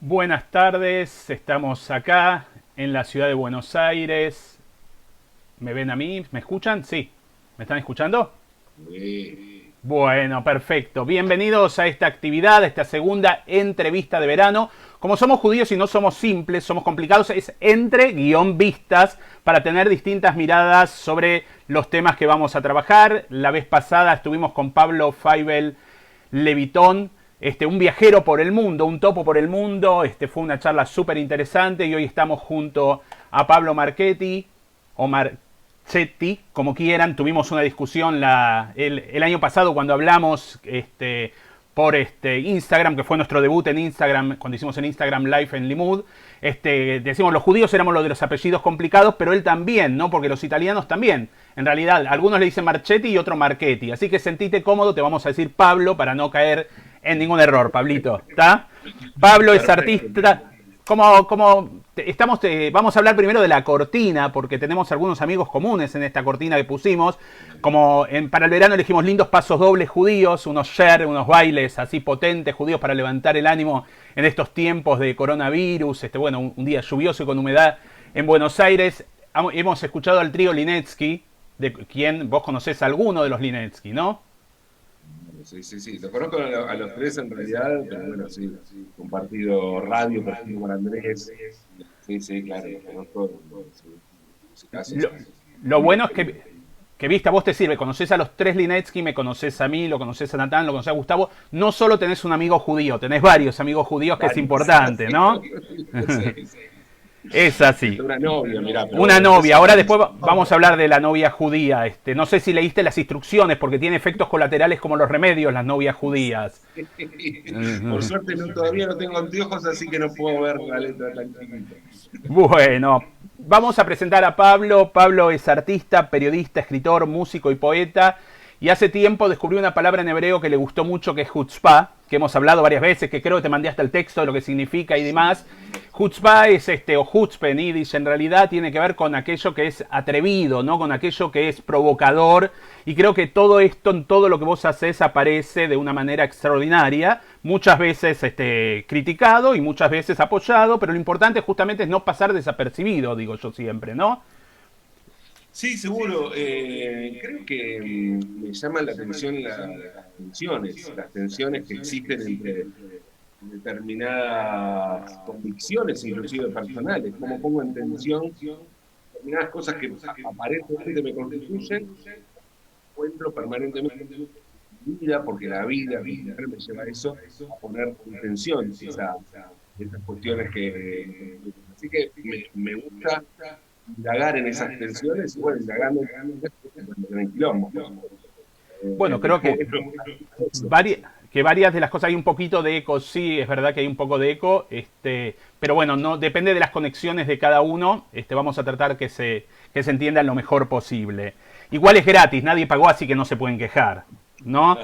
Buenas tardes, estamos acá en la ciudad de Buenos Aires. ¿Me ven a mí? ¿Me escuchan? Sí. ¿Me están escuchando? Sí. Bueno, perfecto. Bienvenidos a esta actividad, a esta segunda entrevista de verano. Como somos judíos y no somos simples, somos complicados, es entre guión vistas para tener distintas miradas sobre los temas que vamos a trabajar. La vez pasada estuvimos con Pablo Feibel Levitón, un viajero por el mundo, un topo por el mundo. Fue una charla súper interesante y hoy estamos junto a Pablo Marchetti o Marchetti, como quieran. Tuvimos una discusión el año pasado cuando hablamos por Instagram, que fue nuestro debut en Instagram, cuando hicimos en Instagram Live en Limud. Decimos, los judíos éramos los de los apellidos complicados, pero él también, ¿no? Porque los italianos también. En realidad, algunos le dicen Marchetti y otro Marchetti. Así que sentite cómodo, te vamos a decir Pablo para no caer en ningún error, Pablito. ¿Está? Pablo es Perfecto. artista. Vamos a hablar primero de la cortina, porque tenemos algunos amigos comunes en esta cortina que pusimos. Para el verano elegimos lindos pasos dobles judíos, unos share, unos bailes así potentes judíos para levantar el ánimo en estos tiempos de coronavirus. Un día lluvioso y con humedad en Buenos Aires. Hemos escuchado al trío Linetsky, de quien vos conocés a alguno de los Linetsky, ¿no? Sí, sí, sí. Lo conozco a los tres en realidad, pero bueno, sí. Compartido radio, perfil con Andrés. Sí, sí, claro, lo conozco. Sí, musicazos, Lo, sí. lo bueno es que viste, a vos te sirve, conocés a los tres Linetsky, me conocés a mí, lo conocés a Natán, lo conocés a Gustavo. No solo tenés un amigo judío, tenés varios amigos judíos, que es Varios. importante, Sí, ¿no? sí, sí. Es Hasta así. una novia, mirá, pero Una bueno, después novia. Ahora hablamos. después vamos a hablar de la novia judía. No sé si leíste las instrucciones, porque tiene efectos colaterales como los remedios, las novias judías. Por suerte todavía no tengo anteojos, así que no puedo ver la letra tan chiquita. Bueno, vamos a presentar a Pablo. Pablo es artista, periodista, escritor, músico y poeta. Y hace tiempo descubrió una palabra en hebreo que le gustó mucho, que es chutzpah, que hemos hablado varias veces, que creo que te mandé hasta el texto de lo que significa y demás. Chutzpah es o chutzpe en yiddish, en realidad tiene que ver con aquello que es atrevido, ¿no? Con aquello que es provocador. Y creo que todo esto, en todo lo que vos haces, aparece de una manera extraordinaria. Muchas veces criticado y muchas veces apoyado, pero lo importante justamente es no pasar desapercibido, digo yo siempre, ¿no? Sí, seguro. Creo que me llaman la atención las tensiones que existen entre determinadas convicciones, inclusive personales. Cómo pongo en tensión determinadas cosas que aparentemente me constituyen, encuentro permanentemente en mi vida, porque la vida mi mujer me lleva a eso, a poner en tensión esas cuestiones que me constituyen. Así que me gusta indagar en esas tensiones y bueno, indagando en el quilombo. Bueno, creo Pero que bueno, eso. varias de las cosas hay un poquito de eco, sí, es verdad que hay un poco de eco, pero bueno, no depende de las conexiones de cada uno. Vamos a tratar que se entiendan lo mejor posible. Igual es gratis, nadie pagó, así que no se pueden quejar, ¿no?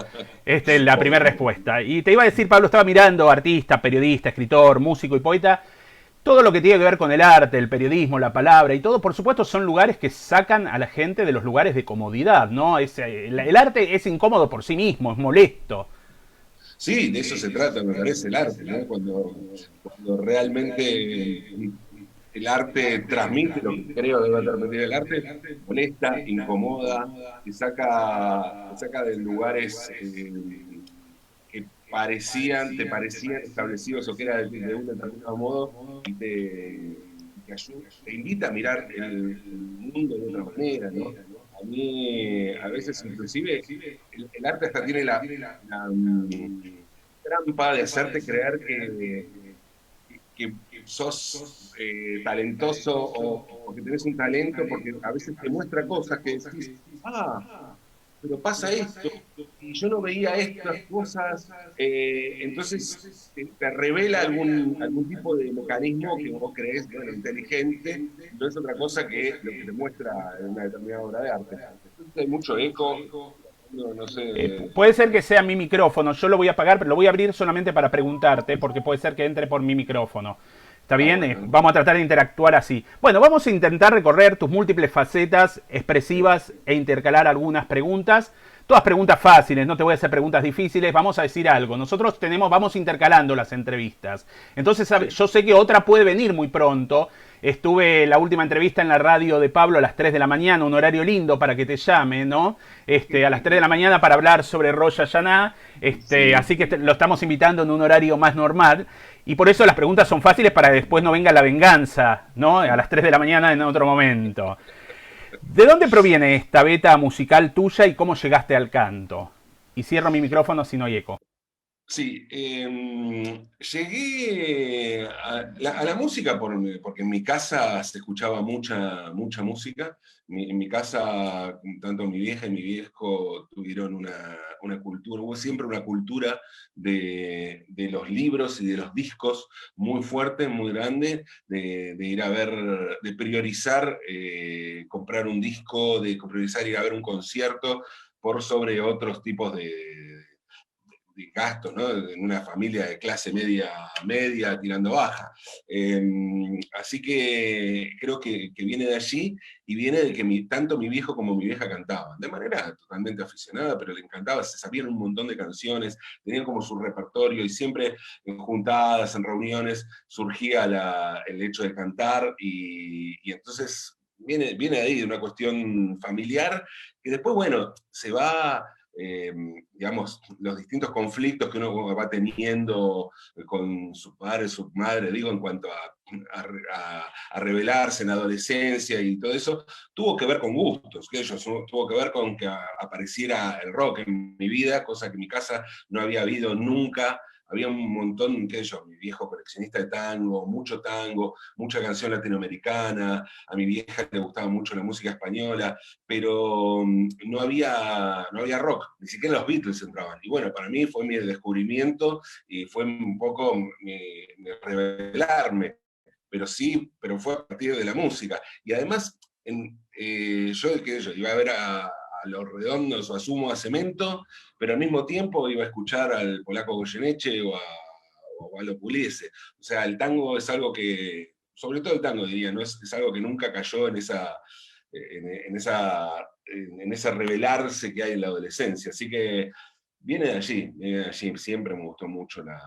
Esta es la primera Obvio. respuesta. Y te iba a decir, Pablo, estaba mirando artista, periodista, escritor, músico y poeta. Todo lo que tiene que ver con el arte, el periodismo, la palabra y todo, por supuesto, son lugares que sacan a la gente de los lugares de comodidad, ¿no? El arte es incómodo por sí mismo, es molesto. Sí, de eso se trata, me parece, el arte, ¿no? Cuando realmente el arte transmite lo que creo debe transmitir el arte, molesta, incomoda, te saca de lugares que te parecían establecidos o que era de un determinado modo y te invita a mirar el mundo de otra manera, ¿no? A mí, a veces inclusive, el arte hasta tiene la trampa de hacerte creer que sos talentoso o que tenés un talento, porque a veces te muestra cosas que decís, pero pasa esto, y yo no veía estas cosas, entonces te revela algún tipo de mecanismo que vos creés, bueno, inteligente, no es otra cosa que lo que te muestra en una determinada obra de arte. Entonces hay mucho eco, no sé. Puede ser que sea mi micrófono, yo lo voy a apagar, pero lo voy a abrir solamente para preguntarte, porque puede ser que entre por mi micrófono. ¿Está bien? Bueno. Vamos a tratar de interactuar así. Bueno, vamos a intentar recorrer tus múltiples facetas expresivas e intercalar algunas preguntas. Todas preguntas fáciles, no te voy a hacer preguntas difíciles. Vamos a decir algo. Nosotros vamos intercalando las entrevistas. Entonces, yo sé que otra puede venir muy pronto. Estuve la última entrevista en la radio de Pablo a las 3 de la mañana, un horario lindo para que te llame, ¿no? A las 3 de la mañana para hablar sobre Rosh Hashanah. Así que lo estamos invitando en un horario más normal. Y por eso las preguntas son fáciles para que después no venga la venganza, ¿no? A las 3 de la mañana en otro momento. ¿De dónde proviene esta beta musical tuya y cómo llegaste al canto? Y cierro mi micrófono si no hay eco. Sí, llegué a la música porque en mi casa se escuchaba mucha música. En mi casa, tanto mi vieja y mi viejo tuvieron una cultura, hubo siempre una cultura de los libros y de los discos muy fuerte, muy grande, de ir a ver, de priorizar comprar un disco, de priorizar ir a ver un concierto por sobre otros tipos de gastos, ¿no? En una familia de clase media tirando baja. Así que creo que viene de allí y viene de que tanto mi viejo como mi vieja cantaban, de manera totalmente aficionada, pero le encantaba, se sabían un montón de canciones, tenían como su repertorio y siempre en juntadas, en reuniones, surgía el hecho de cantar y entonces viene de ahí, de una cuestión familiar, que después, bueno, se va digamos, los distintos conflictos que uno va teniendo con su padre, su madre, digo, en cuanto a rebelarse en la adolescencia y todo eso, tuvo que ver con gustos, tuvo que ver con que apareciera el rock en mi vida, cosa que en mi casa no había habido nunca. Había un montón, mi viejo coleccionista de tango, mucha canción latinoamericana, a mi vieja le gustaba mucho la música española, pero no había rock, ni siquiera los Beatles entraban. Y bueno, para mí fue mi descubrimiento y fue un poco mi revelarme, pero fue a partir de la música. Y además, yo iba a ver a Los Redondos o a Sumo a Cemento, pero al mismo tiempo iba a escuchar al polaco Goyeneche o a Lo Puliese. O sea, el tango es algo que, sobre todo el tango diría, ¿no? Es algo que nunca cayó en ese revelarse que hay en la adolescencia. Así que viene de allí, siempre me gustó mucho la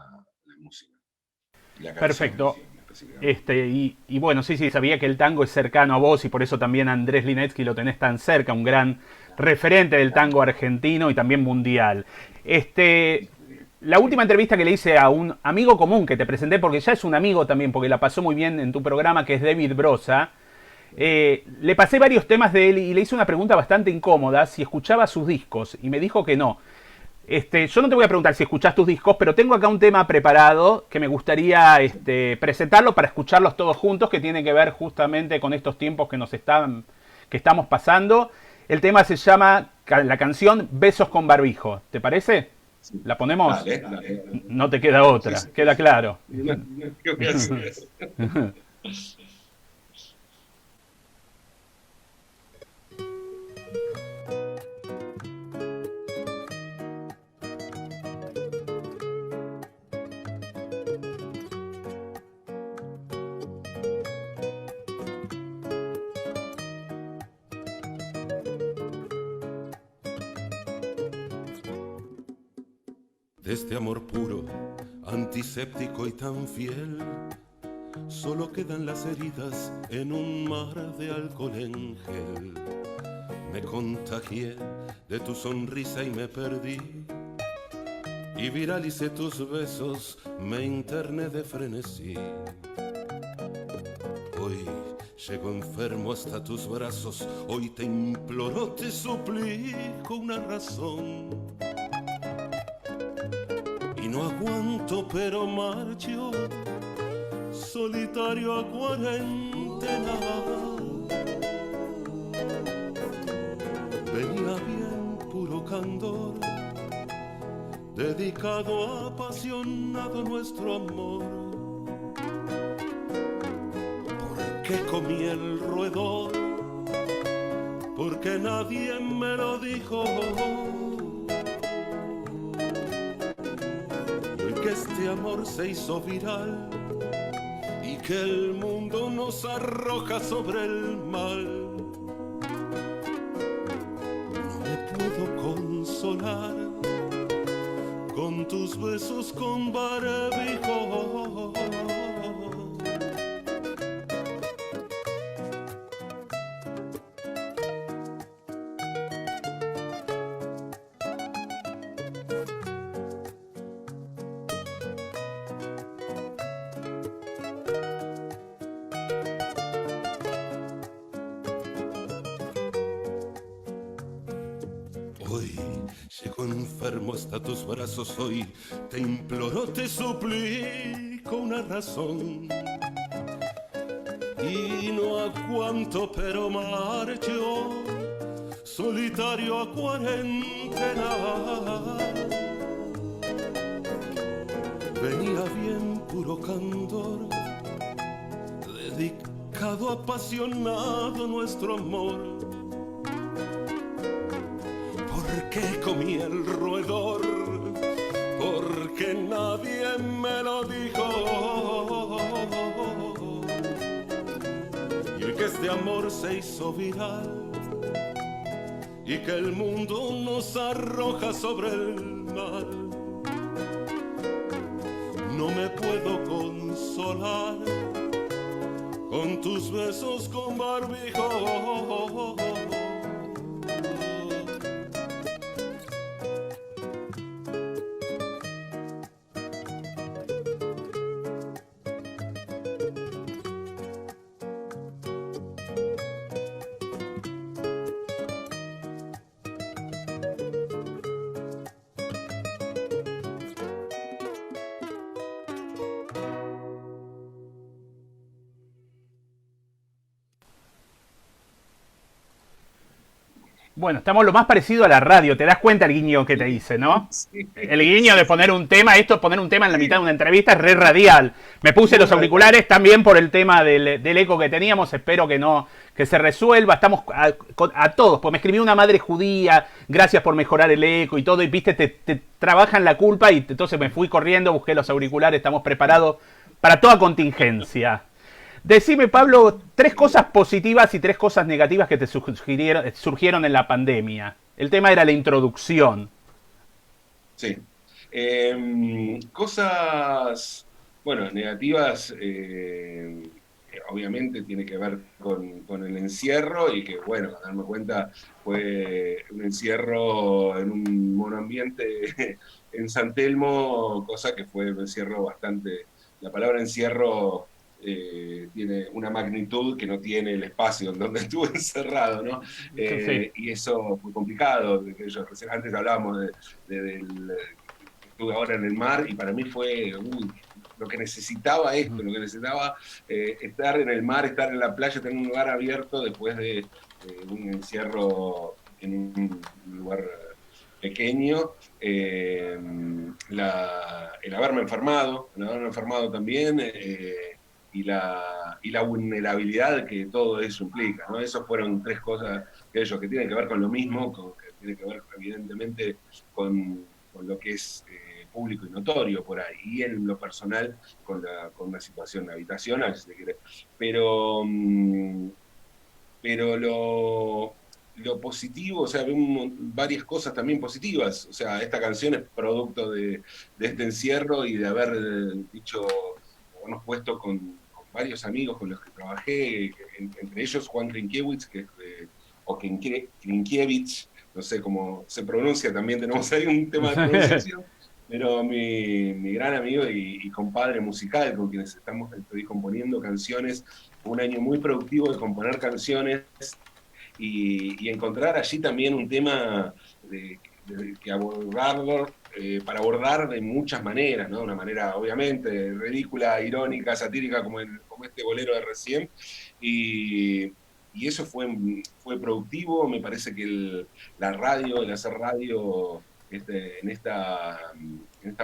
música. La canción. Perfecto. Y bueno, sí, sabía que el tango es cercano a vos y por eso también a Andrés Linetsky lo tenés tan cerca, un gran referente del tango argentino y también mundial. La última entrevista que le hice a un amigo común que te presenté, porque ya es un amigo también, porque la pasó muy bien en tu programa, que es David Brosa, le pasé varios temas de él y le hice una pregunta bastante incómoda, si escuchaba sus discos, y me dijo que no. Yo no te voy a preguntar si escuchás tus discos, pero tengo acá un tema preparado que me gustaría presentarlo para escucharlos todos juntos, que tiene que ver justamente con estos tiempos que estamos pasando. El tema se llama, la canción Besos con Barbijo. ¿Te parece? Sí. ¿La ponemos? Dale. No te queda otra, sí. Queda claro. ¿Qué voy a hacer? De este amor puro, antiséptico y tan fiel, solo quedan las heridas en un mar de alcohol en gel. Me contagié de tu sonrisa y me perdí, y viralicé tus besos, me interné de frenesí. Hoy llego enfermo hasta tus brazos, hoy te imploro, te suplico una razón. No aguanto, pero marcho, solitario a cuarentena. Venía bien puro candor, dedicado, apasionado nuestro amor. ¿Por qué comí el roedor? Porque nadie me lo dijo. Que este amor se hizo viral y que el mundo nos arroja sobre el mal. No me puedo consolar con tus besos con barbijo. Hoy llego enfermo hasta tus brazos, hoy te imploro, te suplico una razón. Y no aguanto, pero marcho, solitario a cuarentena. Venía bien puro candor, dedicado, apasionado nuestro amor. Porque comí el roedor, porque nadie me lo dijo. Y que este amor se hizo viral y que el mundo nos arroja sobre el mar. No me puedo consolar con tus besos con barbijo. Bueno, estamos lo más parecido a la radio. ¿Te das cuenta el guiño que te hice, no? Sí, El guiño de poner un tema, poner un tema en la sí. mitad de una entrevista es re radial. Me puse los auriculares también por el tema del eco que teníamos. Espero que se resuelva. Estamos a todos. Pues me escribió una madre judía. Gracias por mejorar el eco y todo. Y viste, te trabajan la culpa. Y entonces me fui corriendo, busqué los auriculares. Estamos preparados para toda contingencia. Decime, Pablo, 3 cosas positivas y 3 cosas negativas que te surgieron en la pandemia. El tema era la introducción. Sí. Cosas, bueno, negativas, obviamente tiene que ver con el encierro y que, bueno, a darme cuenta, fue un encierro en un monoambiente en San Telmo, cosa que fue un encierro bastante, la palabra encierro tiene una magnitud que no tiene el espacio en donde estuve encerrado, ¿no? Sí. Y eso fue complicado. Antes hablábamos estuve ahora en el mar y para mí fue lo que necesitaba esto, lo que necesitaba estar en el mar, estar en la playa, tener un lugar abierto después de un encierro en un lugar pequeño. El haberme enfermado también, y la vulnerabilidad que todo eso implica, ¿no? Esas fueron 3 cosas que tienen que ver con lo mismo, que tienen que ver evidentemente con lo que es público y notorio por ahí, y en lo personal con una situación habitacional, si se quiere. Pero lo positivo, o sea, varias cosas también positivas. O sea, esta canción es producto de este encierro y de habernos puesto con varios amigos con los que trabajé, entre ellos Juan Krinkiewicz, o Krinkiewicz, no sé cómo se pronuncia, también tenemos ahí un tema de pronunciación, pero mi gran amigo y compadre musical con quienes estoy componiendo canciones. Fue un año muy productivo de componer canciones y encontrar allí también un tema que abordarlo, para abordar de muchas maneras, ¿no? De una manera obviamente ridícula, irónica, satírica, como este bolero de recién, y eso fue productivo. Me parece que el hacer radio en esta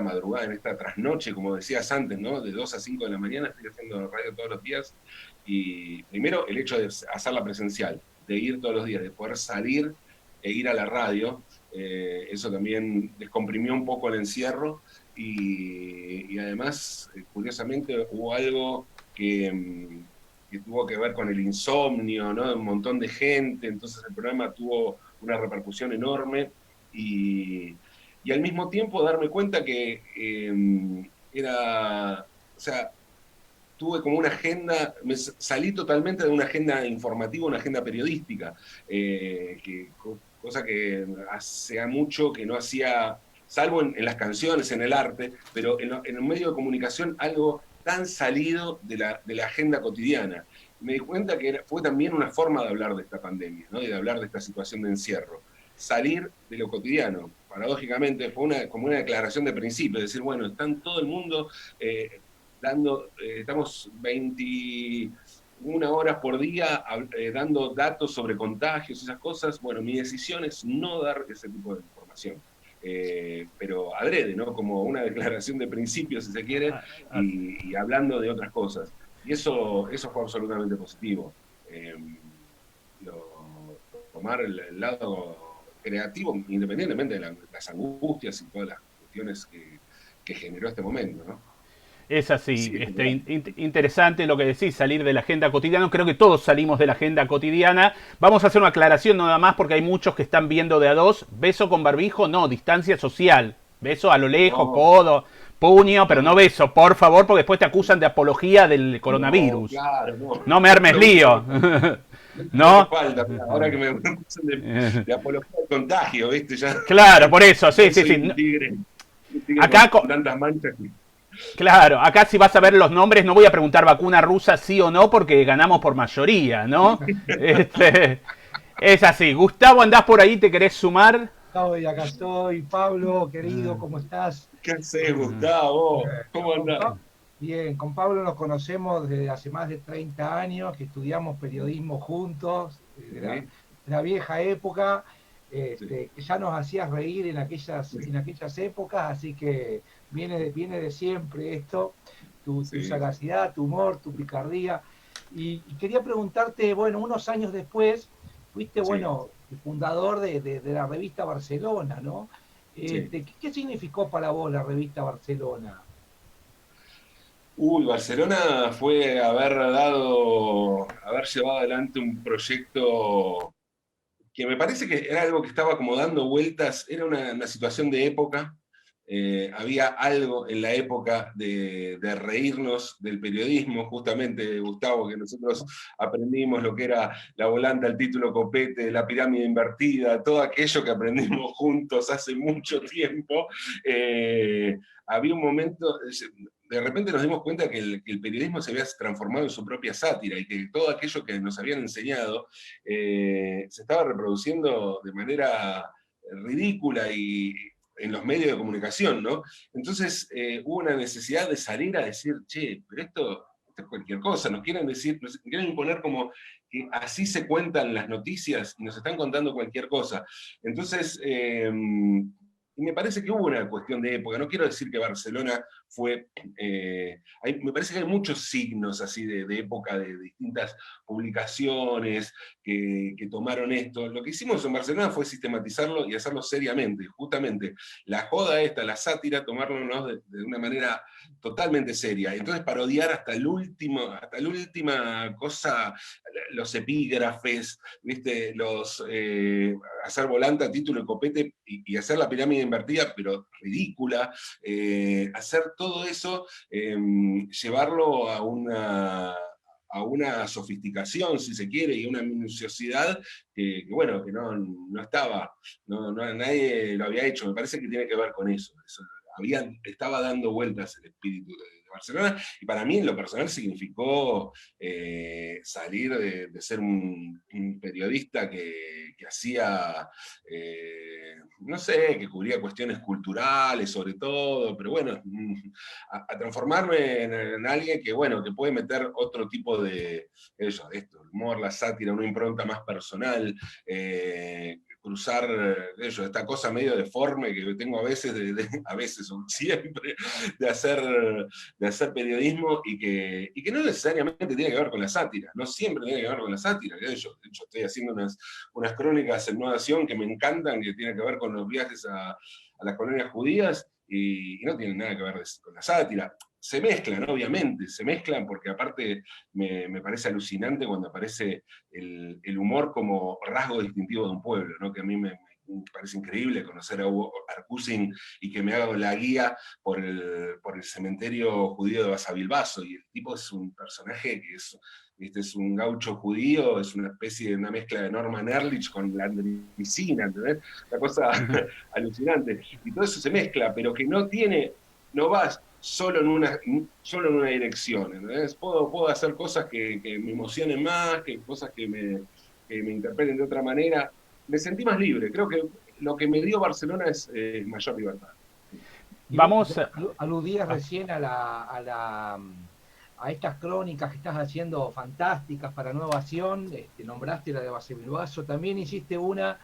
madrugada, en esta trasnoche, como decías antes, ¿no? De 2 a 5 de la mañana estoy haciendo radio todos los días, y primero el hecho de hacerla presencial, de ir todos los días, de poder salir e ir a la radio, eso también descomprimió un poco el encierro, y además, curiosamente, hubo algo que tuvo que ver con el insomnio, ¿no? De un montón de gente. Entonces el programa tuvo una repercusión enorme, y y al mismo tiempo darme cuenta que o sea, tuve como una agenda, salí totalmente de una agenda informativa, una agenda periodística, cosa que hace mucho que no hacía, salvo en las canciones, en el arte, pero en un medio de comunicación algo tan salido de la agenda cotidiana. Me di cuenta que fue también una forma de hablar de esta pandemia, ¿no? Y de hablar de esta situación de encierro. Salir de lo cotidiano. Paradójicamente fue como una declaración de principio, decir, bueno, están todo el mundo estamos 21 horas por día dando datos sobre contagios y esas cosas. Bueno, mi decisión es no dar ese tipo de información. Pero adrede, ¿no? Como una declaración de principios, si se quiere, y hablando de otras cosas. Y eso fue absolutamente positivo. Tomar el lado creativo, independientemente de las angustias y todas las cuestiones que generó este momento, ¿no? Es así, Sí, interesante lo que decís, salir de la agenda cotidiana. Creo que todos salimos de la agenda cotidiana. Vamos a hacer una aclaración nada más porque hay muchos que están viendo de a dos. Beso con barbijo, no, distancia social. Beso a lo lejos, no, codo, puño, pero no, no beso, por favor, porque después te acusan de apología del no, coronavirus. claro, no. No me armes lío. No hace ¿No? falta, ahora que me acusan de apología al contagio, ¿viste? Ya Claro, por eso, sí, sí, soy sí. un tigre Acá, con tantas manchas que... claro, acá si vas a ver los nombres, no voy a preguntar vacuna rusa sí o no, porque ganamos por mayoría, ¿no? Es así. Gustavo, andás por ahí, ¿te querés sumar? Acá estoy, Pablo, querido, ¿cómo estás? ¿Qué haces, Gustavo? ¿Cómo Con andás? Bien, con Pablo nos conocemos desde hace más de 30 años, que estudiamos periodismo juntos, de la vieja época, que ya nos hacías reír en aquellas épocas, así que viene de siempre esto, tu sagacidad, tu humor, tu picardía. Y quería preguntarte, bueno, unos años después, fuiste, bueno, el fundador de la revista Barcelona, ¿no? ¿Qué significó para vos la revista Barcelona? Barcelona fue haber llevado adelante un proyecto que me parece que era algo que estaba como dando vueltas, era una situación de época. Había algo en la época de reírnos del periodismo, justamente, Gustavo, que nosotros aprendimos lo que era la volanta, el título copete, la pirámide invertida, todo aquello que aprendimos juntos hace mucho tiempo. Había un momento, de repente nos dimos cuenta que el periodismo se había transformado en su propia sátira y que todo aquello que nos habían enseñado se estaba reproduciendo de manera ridícula y en los medios de comunicación, ¿no? Entonces hubo una necesidad de salir a decir, che, pero esto es cualquier cosa, nos quieren decir, nos quieren imponer como que así se cuentan las noticias y nos están contando cualquier cosa. Entonces, y me parece que hubo una cuestión de época, no quiero decir que Barcelona fue, me parece que hay muchos signos así de época, de distintas publicaciones que tomaron esto. Lo que hicimos en Barcelona fue sistematizarlo y hacerlo seriamente, justamente la joda esta, la sátira, tomarlo, ¿no?, de una manera totalmente seria. Entonces parodiar hasta la última cosa, los epígrafes, ¿viste? Hacer volanta, título y copete y hacer la pirámide invertida, pero ridícula, hacer todo eso, llevarlo a una sofisticación, si se quiere, y una minuciosidad bueno, que no estaba, nadie lo había hecho. Me parece que tiene que ver con eso. Estaba dando vueltas el espíritu de Barcelona, y para mí en lo personal significó salir de ser un periodista que hacía, no sé, que cubría cuestiones culturales sobre todo, pero bueno, a transformarme en alguien que, bueno, que puede meter otro tipo de esto, el humor, la sátira, una impronta más personal, cruzar esta cosa medio deforme que tengo a veces, a veces o siempre, de hacer periodismo y que no necesariamente tiene que ver con la sátira, no siempre tiene que ver con la sátira. De hecho estoy haciendo unas crónicas en Nueva Nación que me encantan, que tienen que ver con los viajes a las colonias judías y no tienen nada que ver con la sátira. Se mezclan, obviamente, se mezclan porque aparte me parece alucinante cuando aparece el humor como rasgo distintivo de un pueblo, ¿no? Que a mí me me parece increíble conocer a Hugo Arcusin y que me haga la guía por el cementerio judío de Basavilbaso, y el tipo es un personaje que es un gaucho judío, es una especie de una mezcla de Norman Ehrlich con la medicina, ¿entendés? Una cosa alucinante. Y todo eso se mezcla, pero que no vas solo en una dirección, ¿entendés? Puedo hacer cosas que me emocionen más, cosas que me interpreten de otra manera. Me sentí más libre. Creo que lo que me dio Barcelona es mayor libertad. Vamos. Aludías recién a estas crónicas que estás haciendo fantásticas para Nueva Acción. Nombraste la de Basavilbaso. También hiciste una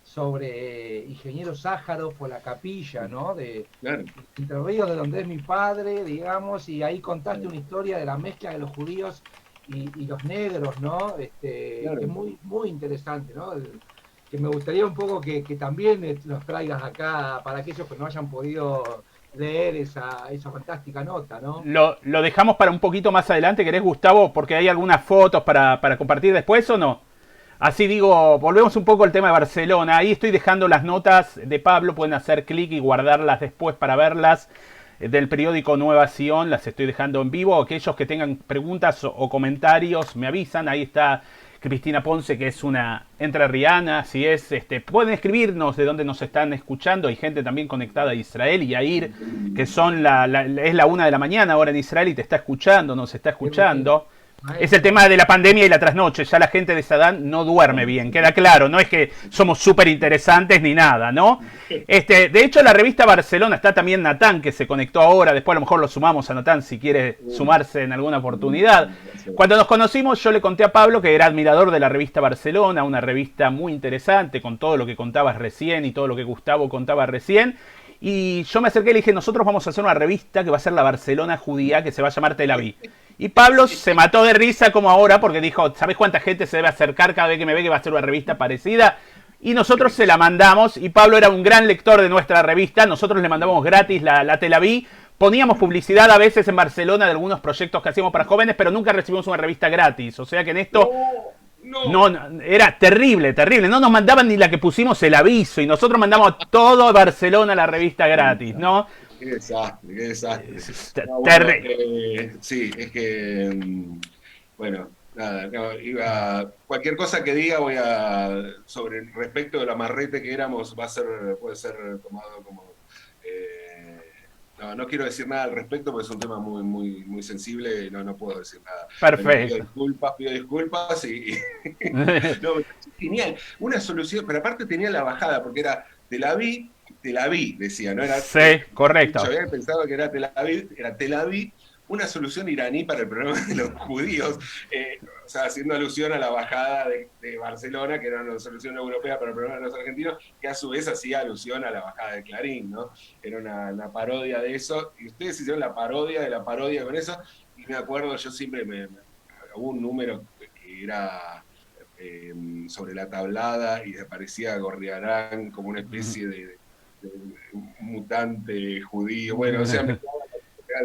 sobre Ingeniero Sájarov por la capilla, ¿no? Claro. Entre Ríos, de donde es mi padre, digamos, y ahí contaste una historia de la mezcla de los judíos y los negros, ¿no? Claro. Que es muy, muy interesante, ¿no? Que me gustaría un poco que también los traigas acá para aquellos que no hayan podido leer esa fantástica nota, ¿no? Lo dejamos para un poquito más adelante, ¿querés, Gustavo? Porque hay algunas fotos para compartir después, ¿o no? Así digo, volvemos un poco al tema de Barcelona. Ahí estoy dejando las notas de Pablo, pueden hacer clic y guardarlas después para verlas, del periódico Nueva Acción, las estoy dejando en vivo. Aquellos que tengan preguntas o comentarios me avisan. Ahí está Cristina Ponce, que es una entrerriana, si es, pueden escribirnos de dónde nos están escuchando. Hay gente también conectada a Israel, y Yair, que son es la 1 de la mañana ahora en Israel y te está escuchando, nos está escuchando. Es el tema de la pandemia y la trasnoche. Ya la gente de Sadán no duerme bien, queda claro. No es que somos súper interesantes ni nada, ¿no? De hecho, la revista Barcelona, está también Natán, que se conectó ahora. Después a lo mejor lo sumamos a Natán si quiere sumarse en alguna oportunidad. Cuando nos conocimos, yo le conté a Pablo que era admirador de la revista Barcelona, una revista muy interesante con todo lo que contabas recién y todo lo que Gustavo contaba recién. Y yo me acerqué y le dije, nosotros vamos a hacer una revista que va a ser la Barcelona judía, que se va a llamar Tel Aviv. Y Pablo se mató de risa como ahora, porque dijo, ¿sabes cuánta gente se debe acercar cada vez que me ve que va a ser una revista parecida? Y nosotros se la mandamos, y Pablo era un gran lector de nuestra revista. Nosotros le mandamos gratis la Tel Aviv. Poníamos publicidad a veces en Barcelona de algunos proyectos que hacíamos para jóvenes, pero nunca recibimos una revista gratis. O sea que en esto... No, era terrible, terrible. No nos mandaban ni la que pusimos el aviso, y nosotros mandamos todo a Barcelona la revista gratis, ¿no? Qué desastre, qué desastre. Sí, es que, bueno, nada, cualquier cosa que diga sobre respecto del amarrete que éramos, puede ser tomado como... No quiero decir nada al respecto porque es un tema muy, muy, muy sensible y no puedo decir nada. Perfecto. Pido disculpas y... No, genial. Una solución, pero aparte tenía la bajada, porque era Tel Aviv, decía, ¿no? Era, sí, correcto. Yo había pensado que era Tel Aviv, una solución iraní para el problema de los judíos, o sea, haciendo alusión a la bajada de Barcelona, que era una solución europea para el problema de los argentinos, que a su vez hacía alusión a la bajada de Clarín, ¿no? Era una parodia de eso, y ustedes hicieron la parodia de la parodia con eso, y me acuerdo, yo siempre hubo un número que era sobre la tablada, y aparecía Gorriarán como una especie de mutante judío, bueno, o sea,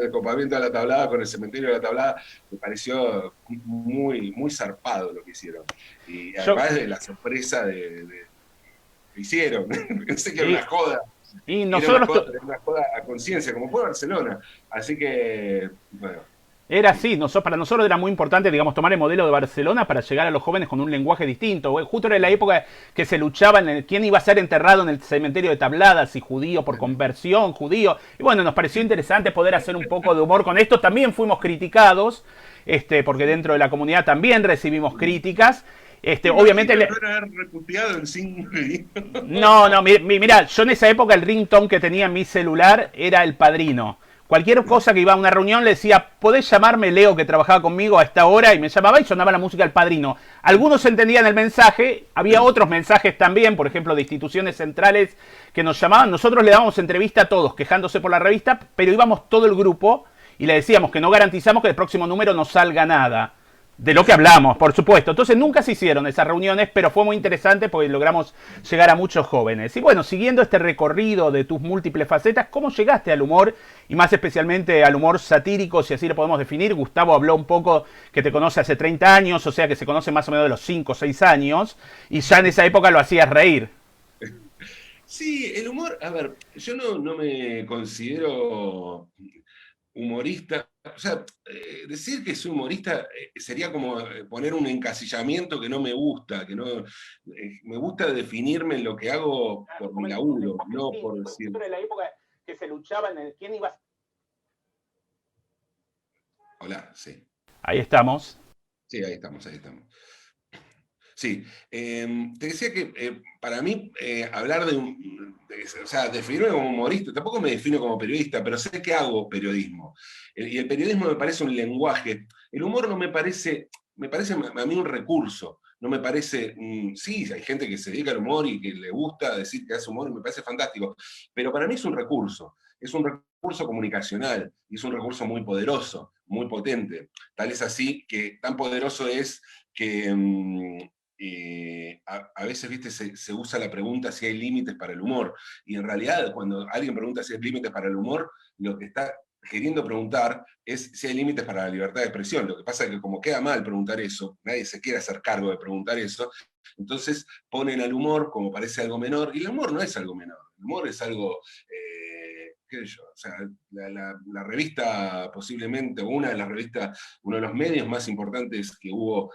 el copamiento de la tablada con el cementerio de la tablada, me pareció muy, muy zarpado lo que hicieron. Y además de la sorpresa de que hicieron, pensé que era una joda. Y nosotros era una joda a conciencia, como fue Barcelona. Así que, bueno. Era así, para nosotros era muy importante, digamos, tomar el modelo de Barcelona para llegar a los jóvenes con un lenguaje distinto. Justo era la época que se luchaba en quién iba a ser enterrado en el cementerio de Tablada, si judío por conversión, judío. Y bueno, nos pareció interesante poder hacer un poco de humor con esto. También fuimos criticados, porque dentro de la comunidad también recibimos críticas. Obviamente no, mira, yo en esa época el ringtone que tenía en mi celular era El Padrino. Cualquier cosa que iba a una reunión le decía, ¿podés llamarme Leo, que trabajaba conmigo a esta hora? Y me llamaba y sonaba la música del Padrino. Algunos entendían el mensaje, había otros mensajes también, por ejemplo, de instituciones centrales que nos llamaban. Nosotros le dábamos entrevista a todos quejándose por la revista, pero íbamos todo el grupo y le decíamos que no garantizamos que el próximo número no salga nada de lo que hablamos, por supuesto. Entonces nunca se hicieron esas reuniones, pero fue muy interesante porque logramos llegar a muchos jóvenes. Y bueno, siguiendo este recorrido de tus múltiples facetas, ¿cómo llegaste al humor? Y más especialmente al humor satírico, si así lo podemos definir. Gustavo habló un poco que te conoce hace 30 años, o sea que se conoce más o menos de los 5 o 6 años, y ya en esa época lo hacías reír. Sí, el humor, a ver, yo no me considero humorista. O sea, decir que soy humorista sería como poner un encasillamiento que no me gusta, que no me gusta definirme en lo que hago por mi laburo, no por decir. En la época que se luchaba en el quién iba a... Hola, sí. Ahí estamos. Sí, ahí estamos, ahí estamos. Sí, te decía que para mí hablar o sea, definirme como humorista, tampoco me defino como periodista, pero sé que hago periodismo. Y el periodismo me parece un lenguaje. El humor no me parece a mí un recurso. No me parece, sí, hay gente que se dedica al humor y que le gusta decir que hace humor y me parece fantástico, pero para mí es un recurso comunicacional y es un recurso muy poderoso, muy potente. Tal es así que tan poderoso es que a veces, viste, se usa la pregunta si hay límites para el humor, y en realidad cuando alguien pregunta si hay límites para el humor, lo que está queriendo preguntar es si hay límites para la libertad de expresión. Lo que pasa es que como queda mal preguntar eso, nadie se quiere hacer cargo de preguntar eso, entonces ponen al humor como parece algo menor, y el humor no es algo menor, el humor es algo... qué sé yo, o sea, la revista posiblemente, una de las revistas, uno de los medios más importantes que hubo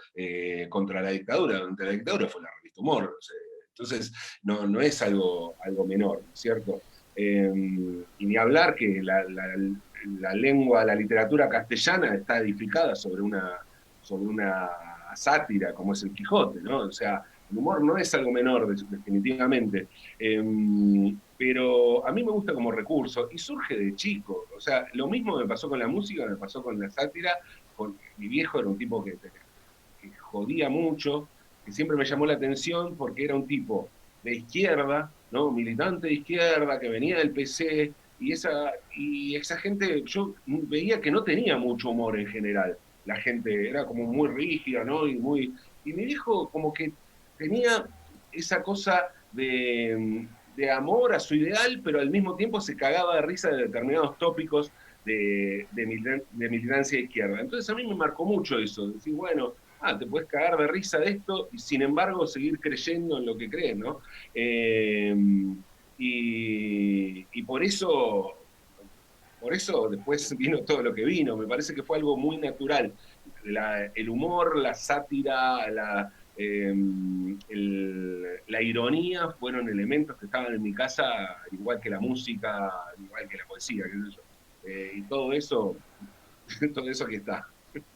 contra la dictadura, durante la dictadura fue la revista Humor. O sea, entonces, no es algo menor, ¿cierto? Y ni hablar que la lengua, la literatura castellana está edificada sobre una sátira, como es el Quijote, ¿no? O sea, el humor no es algo menor, definitivamente. Pero a mí me gusta como recurso y surge de chico. O sea, lo mismo me pasó con la música, me pasó con la sátira. Mi viejo era un tipo que jodía mucho, que siempre me llamó la atención porque era un tipo de izquierda, ¿no? Militante de izquierda, que venía del PC, y esa gente, yo veía que no tenía mucho humor en general. La gente era como muy rígida, ¿no? Y mi viejo como que tenía esa cosa de amor a su ideal, pero al mismo tiempo se cagaba de risa de determinados tópicos de militancia de izquierda. Entonces a mí me marcó mucho eso, decir, bueno, te puedes cagar de risa de esto y sin embargo seguir creyendo en lo que crees, ¿no? Y por eso después vino todo lo que vino. Me parece que fue algo muy natural. El humor, la sátira, la ironía fueron elementos que estaban en mi casa, igual que la música, igual que la poesía, qué sé yo. Y todo eso, todo eso aquí está.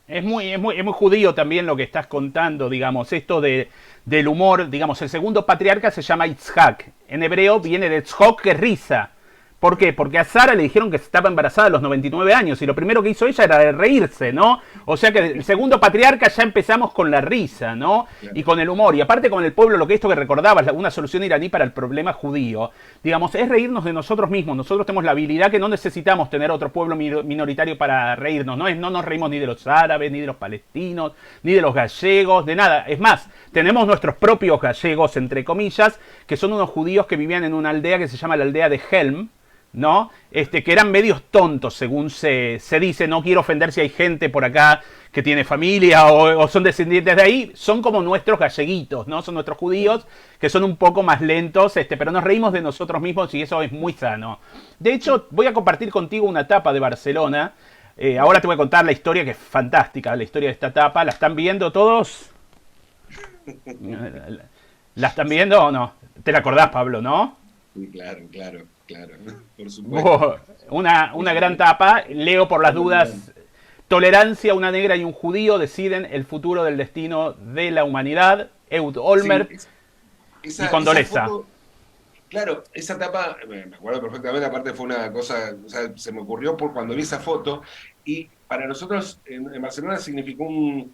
Es muy judío también lo que estás contando, digamos, esto del humor, digamos, el segundo patriarca se llama Yitzhak. En hebreo viene de tzhok, que es risa. ¿Por qué? Porque a Sara le dijeron que estaba embarazada a los 99 años y lo primero que hizo ella era reírse, ¿no? O sea que el segundo patriarca ya empezamos con la risa, ¿no? Y con el humor. Y aparte con el pueblo, lo que esto que recordabas, una solución iraní para el problema judío, digamos, es reírnos de nosotros mismos. Nosotros tenemos la habilidad que no necesitamos tener otro pueblo minoritario para reírnos, ¿no? No nos reímos ni de los árabes, ni de los palestinos, ni de los gallegos, de nada. Es más, tenemos nuestros propios gallegos, entre comillas, que son unos judíos que vivían en una aldea que se llama la aldea de Helm, ¿no? Que eran medios tontos, según se dice. No quiero ofender si hay gente por acá que tiene familia o son descendientes de ahí. Son como nuestros galleguitos, ¿no? Son nuestros judíos que son un poco más lentos, pero nos reímos de nosotros mismos y eso es muy sano. De hecho, voy a compartir contigo una tapa de Barcelona. Ahora te voy a contar la historia, que es fantástica, la historia de esta tapa. ¿La están viendo todos? ¿La están viendo o no? ¿Te la acordás, Pablo, no? Sí, claro, por supuesto. Una gran tapa, leo por las dudas. Tolerancia, una negra y un judío deciden el futuro del destino de la humanidad. Ehud Olmert y Condoleezza. Claro, esa tapa, me acuerdo perfectamente, aparte fue una cosa, o sea, se me ocurrió por cuando vi esa foto, y para nosotros en Barcelona significó un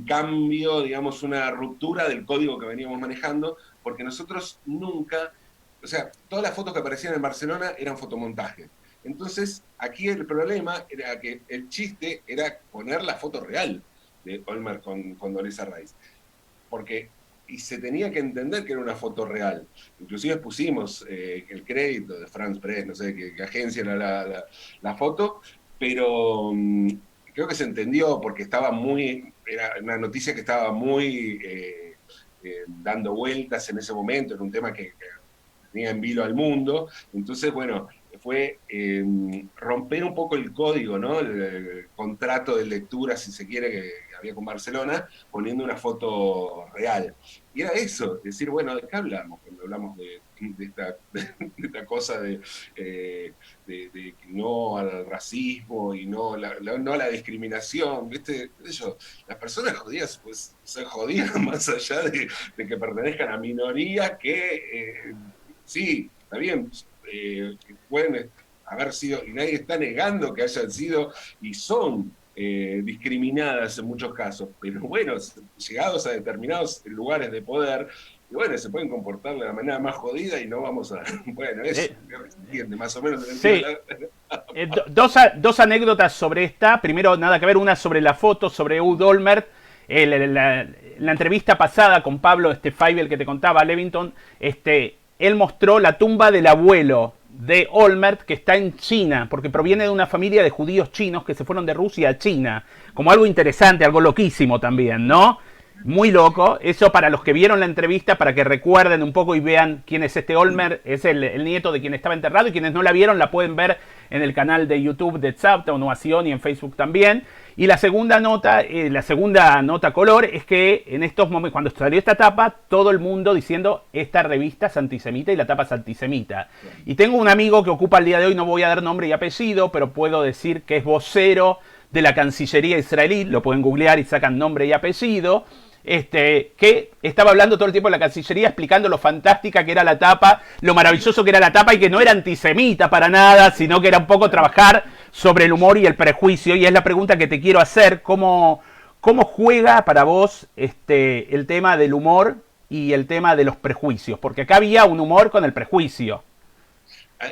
cambio, digamos, una ruptura del código que veníamos manejando, porque nosotros nunca, o sea, todas las fotos que aparecían en Barcelona eran fotomontajes. Entonces, aquí el problema era que el chiste era poner la foto real de Olmert con Condoleezza Rice. Y se tenía que entender que era una foto real. Inclusive pusimos el crédito de France Press, no sé qué agencia era la foto, pero creo que se entendió porque era una noticia que estaba muy dando vueltas en ese momento, era un tema que tenía en vilo al mundo. Entonces, bueno, fue romper un poco el código, ¿no? El contrato de lectura, si se quiere, que había con Barcelona, poniendo una foto real. Y era eso, decir, bueno, ¿de qué hablamos? Cuando hablamos de esta cosa de no al racismo y no a la discriminación, ¿viste? Las personas judías pues son jodidas más allá de que pertenezcan a minorías que, sí, está bien, que pueden haber sido, y nadie está negando que hayan sido y son discriminadas en muchos casos, pero bueno, llegados a determinados lugares de poder, y bueno, se pueden comportar de la manera más jodida y no vamos a... Bueno, eso se entiende, más o menos. Sí. Dos anécdotas sobre esta. Primero, nada que ver, una sobre la foto, sobre Ehud Olmert. La entrevista pasada con Pablo Feibel que te contaba, Levington, él mostró la tumba del abuelo de Olmert, que está en China, porque proviene de una familia de judíos chinos que se fueron de Rusia a China. Como algo interesante, algo loquísimo también, ¿no? Muy loco. Eso para los que vieron la entrevista, para que recuerden un poco y vean quién es Olmert. Es el nieto de quien estaba enterrado, y quienes no la vieron la pueden ver en el canal de YouTube de Tzavta Ovación y en Facebook también. Y la segunda nota color es que en estos momentos, cuando salió esta tapa, todo el mundo diciendo esta revista es antisemita y la tapa es antisemita. Y tengo un amigo que ocupa el día de hoy, no voy a dar nombre y apellido, pero puedo decir que es vocero de la Cancillería israelí, lo pueden googlear y sacan nombre y apellido, que estaba hablando todo el tiempo en la Cancillería explicando lo fantástica que era la tapa, lo maravilloso que era la tapa, y que no era antisemita para nada, sino que era un poco trabajar sobre el humor y el prejuicio. Y es la pregunta que te quiero hacer: ¿cómo juega para vos el tema del humor y el tema de los prejuicios? Porque acá había un humor con el prejuicio.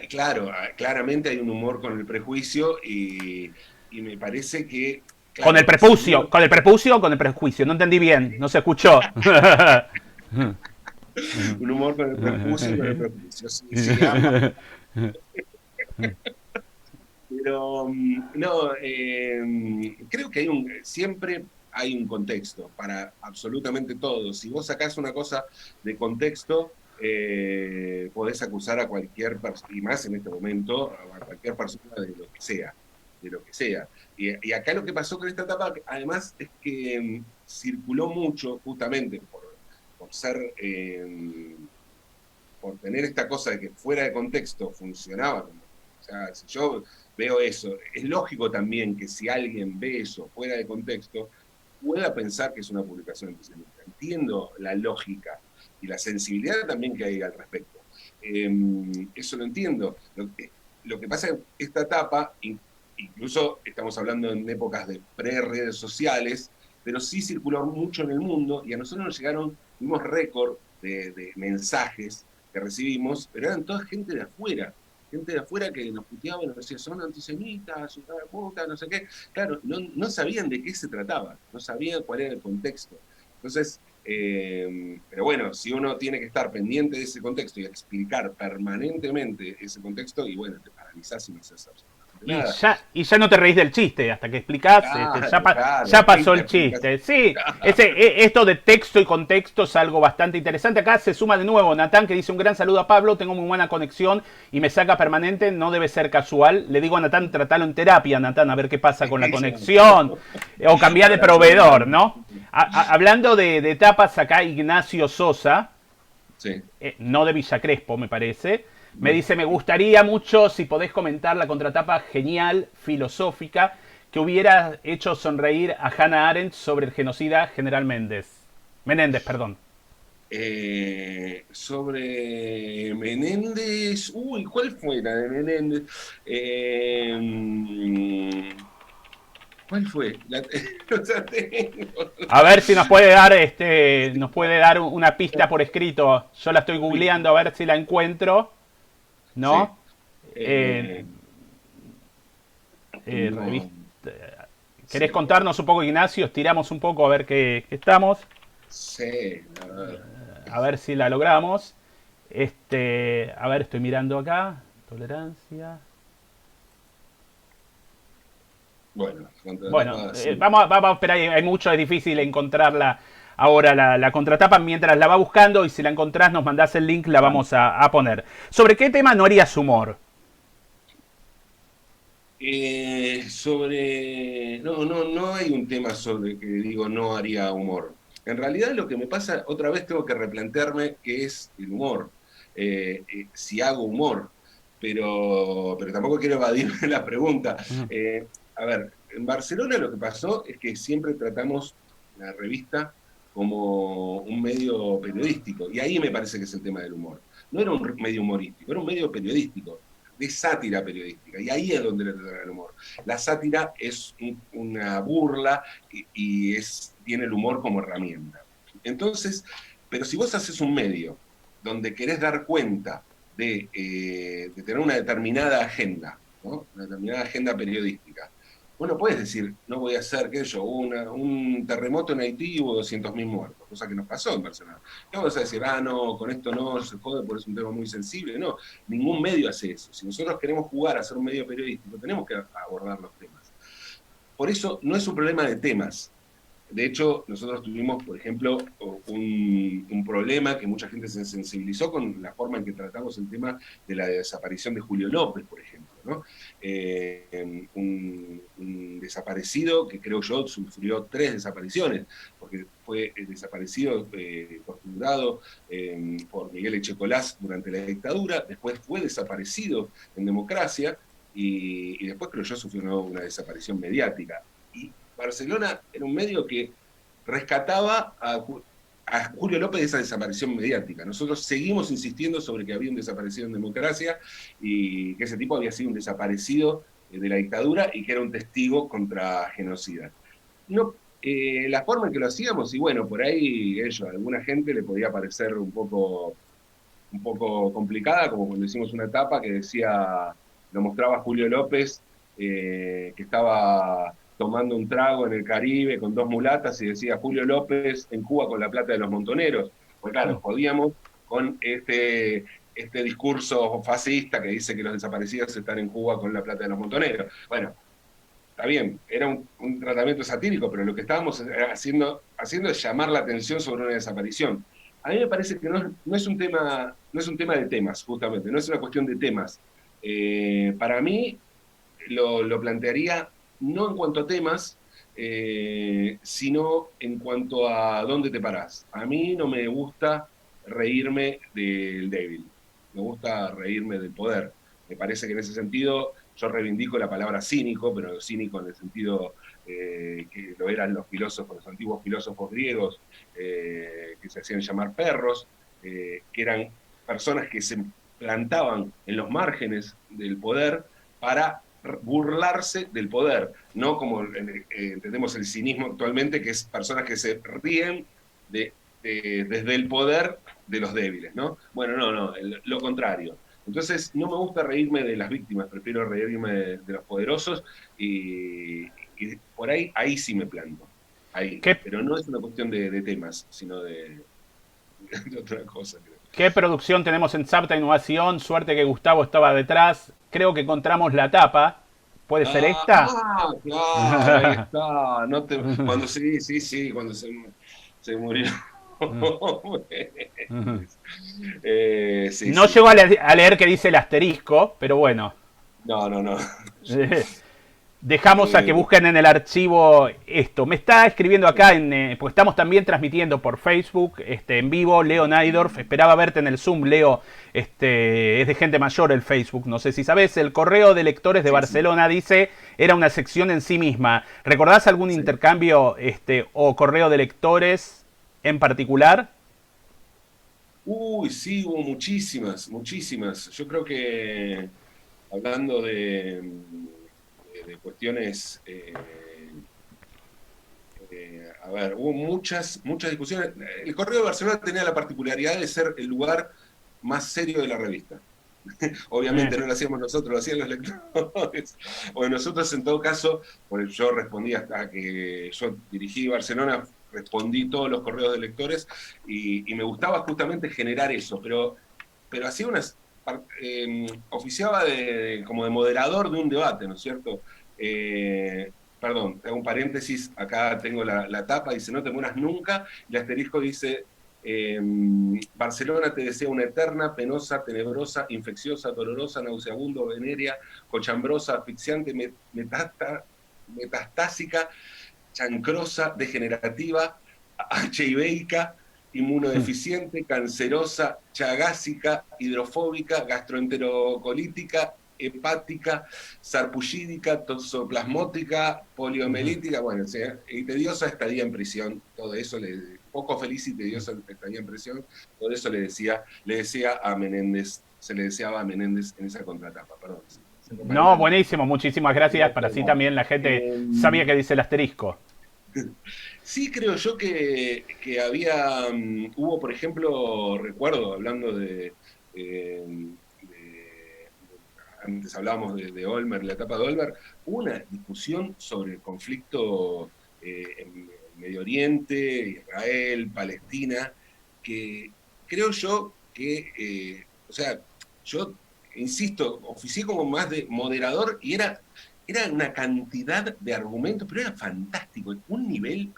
Claro, claramente hay un humor con el prejuicio, y me parece que... Claro, con el prepucio, con el prepucio o con el prejuicio. No entendí bien, no se escuchó. Un humor con el prejuicio y con el prejuicio. Sí, pero no, creo que siempre hay un contexto para absolutamente todo. Si vos sacás una cosa de contexto, podés acusar a cualquier persona, y más en este momento, a cualquier persona de lo que sea. Y acá lo que pasó con esta etapa, además, es que circuló mucho, justamente por ser, por tener esta cosa de que fuera de contexto funcionaba. O sea, si yo veo eso, es lógico también que si alguien ve eso fuera de contexto, pueda pensar que es una publicación antisemita. Entiendo la lógica y la sensibilidad también que hay al respecto. Eso lo entiendo. Lo que pasa es que esta etapa, incluso estamos hablando en épocas de pre-redes sociales, pero sí circuló mucho en el mundo, y a nosotros nos llegaron, tuvimos récord de mensajes que recibimos, pero eran toda gente de afuera que nos puteaba y nos decía, son antisemitas, puta, no sé qué. Claro, no sabían de qué se trataba, no sabían cuál era el contexto. Entonces, pero bueno, si uno tiene que estar pendiente de ese contexto y explicar permanentemente ese contexto, y bueno, te paralizás y no haces absolutamente nada. Y ya no te reís del chiste, hasta que explicás, ya pasó el chiste. Sí, esto de texto y contexto es algo bastante interesante. Acá se suma de nuevo Natán, que dice: un gran saludo a Pablo, tengo muy buena conexión y me saca permanente, no debe ser casual. Le digo a Natán, tratalo en terapia, Natán, a ver qué pasa con la conexión, o cambiar de proveedor, ¿no? Hablando de tapas, acá Ignacio Sosa, sí. No de Villa Crespo, me parece, me dice: me gustaría mucho si podés comentar la contratapa genial, filosófica, que hubiera hecho sonreír a Hannah Arendt sobre el genocida General Menéndez, perdón. Sobre Menéndez, ¿cuál fue la de Menéndez? ¿Cuál fue? A ver si nos puede dar una pista por escrito. Yo la estoy googleando a ver si la encuentro. ¿No? Sí. Revista. ¿Querés contarnos un poco, Ignacio? Estiramos un poco a ver qué estamos. Sí, a ver si la logramos. A ver, estoy mirando acá. Tolerancia. Bueno, vamos a esperar, hay mucho, es difícil encontrarla ahora la contratapa. Mientras la va buscando y si la encontrás nos mandás el link, la vamos a poner. ¿Sobre qué tema no harías humor? No hay un tema sobre que digo no haría humor. En realidad lo que me pasa, otra vez tengo que replantearme qué es el humor. Si hago humor, pero tampoco quiero evadirme la pregunta. A ver, en Barcelona lo que pasó es que siempre tratamos la revista como un medio periodístico, y ahí me parece que es el tema del humor. No era un medio humorístico, era un medio periodístico, de sátira periodística, y ahí es donde le trata el humor. La sátira es una burla y tiene el humor como herramienta. Entonces, pero si vos haces un medio donde querés dar cuenta de tener una determinada agenda, ¿no? Una determinada agenda periodística, bueno, puedes decir, no voy a hacer, qué sé yo, un terremoto en Haití y hubo 200.000 muertos, cosa que nos pasó en Barcelona. No vas a decir, no, con esto no se jode porque es un tema muy sensible. No, ningún medio hace eso. Si nosotros queremos jugar a ser un medio periodístico, tenemos que abordar los temas. Por eso no es un problema de temas. De hecho, nosotros tuvimos, por ejemplo, un problema que mucha gente se sensibilizó con la forma en que tratamos el tema de la desaparición de Julio López, por ejemplo, ¿no? Un desaparecido que creo yo sufrió 3 desapariciones, porque fue desaparecido, torturado por Miguel Echecolás durante la dictadura, después fue desaparecido en democracia y después creo yo sufrió una desaparición mediática. Y Barcelona era un medio que rescataba a Julio López de esa desaparición mediática. Nosotros seguimos insistiendo sobre que había un desaparecido en democracia y que ese tipo había sido un desaparecido de la dictadura y que era un testigo contra genocida. No, la forma en que lo hacíamos, y bueno, por ahí a alguna gente le podía parecer un poco complicada, como cuando hicimos una etapa que decía, lo mostraba Julio López, que estaba tomando un trago en el Caribe con 2 mulatas y decía Julio López en Cuba con la plata de los montoneros. Pues claro, jodíamos con este discurso fascista que dice que los desaparecidos están en Cuba con la plata de los montoneros. Bueno, está bien, era un tratamiento satírico, pero lo que estábamos haciendo es llamar la atención sobre una desaparición. A mí me parece que no es un tema de temas, justamente, no es una cuestión de temas. Para mí lo plantearía no en cuanto a temas, sino en cuanto a dónde te parás. A mí no me gusta reírme del débil, me gusta reírme del poder. Me parece que en ese sentido yo reivindico la palabra cínico, pero cínico en el sentido que lo eran los antiguos filósofos griegos, que se hacían llamar perros, que eran personas que se plantaban en los márgenes del poder para burlarse del poder, no como entendemos el cinismo actualmente, que es personas que se ríen desde el poder de los débiles, ¿no? Bueno, no, lo contrario. Entonces, no me gusta reírme de las víctimas, prefiero reírme de los poderosos y por ahí sí me planto. Ahí. Pero no es una cuestión de temas, sino de otra cosa, creo. ¿Qué producción tenemos en Zapta Innovación? Suerte que Gustavo estaba detrás. Creo que encontramos la tapa. ¿Puede ser esta? Claro, ahí está. Cuando sí, cuando se murió. No llego a leer qué dice el asterisco, pero bueno. No. Dejamos a que busquen en el archivo esto. Me está escribiendo acá, porque estamos también transmitiendo por Facebook, en vivo, Leo Naidorf. Esperaba verte en el Zoom, Leo. Es de gente mayor el Facebook, no sé si sabes. El correo de lectores de Barcelona dice, era una sección en sí misma. ¿Recordás algún intercambio o correo de lectores en particular? Uy, sí, hubo muchísimas. Yo creo que hablando de cuestiones, a ver, hubo muchas discusiones. El Correo de Barcelona tenía la particularidad de ser el lugar más serio de la revista. Obviamente no lo hacíamos nosotros, lo hacían los lectores. O nosotros, en todo caso, pues yo respondí hasta que yo dirigí Barcelona, respondí todos los correos de lectores y me gustaba justamente generar eso, pero hacía unas... oficiaba como de moderador de un debate, ¿no es cierto? perdón, hago un paréntesis, acá tengo la tapa, dice, no te mueras nunca, y el asterisco dice, Barcelona te desea una eterna, penosa, tenebrosa, infecciosa, dolorosa, nauseabundo, venérea, cochambrosa, asfixiante, metastásica, chancrosa, degenerativa, HIVica, inmunodeficiente, cancerosa, chagásica, hidrofóbica, gastroenterocolítica, hepática, sarpullidica, toxoplasmótica, poliomelítica, bueno, o sea, y tediosa estadía en prisión, todo eso, poco feliz y tediosa estadía en prisión, todo eso le decía a Menéndez, se le deseaba a Menéndez en esa contratapa, perdón. No, buenísimo, muchísimas gracias, para así también la gente sabía que dice el asterisco. Sí, creo yo que había, hubo, por ejemplo, recuerdo, hablando antes hablábamos de Olmer, la etapa de Olmer, hubo una discusión sobre el conflicto en Medio Oriente, Israel, Palestina, que creo yo que, o sea, yo insisto, oficié como más de moderador y era una cantidad de argumentos, pero era fantástico, un nivel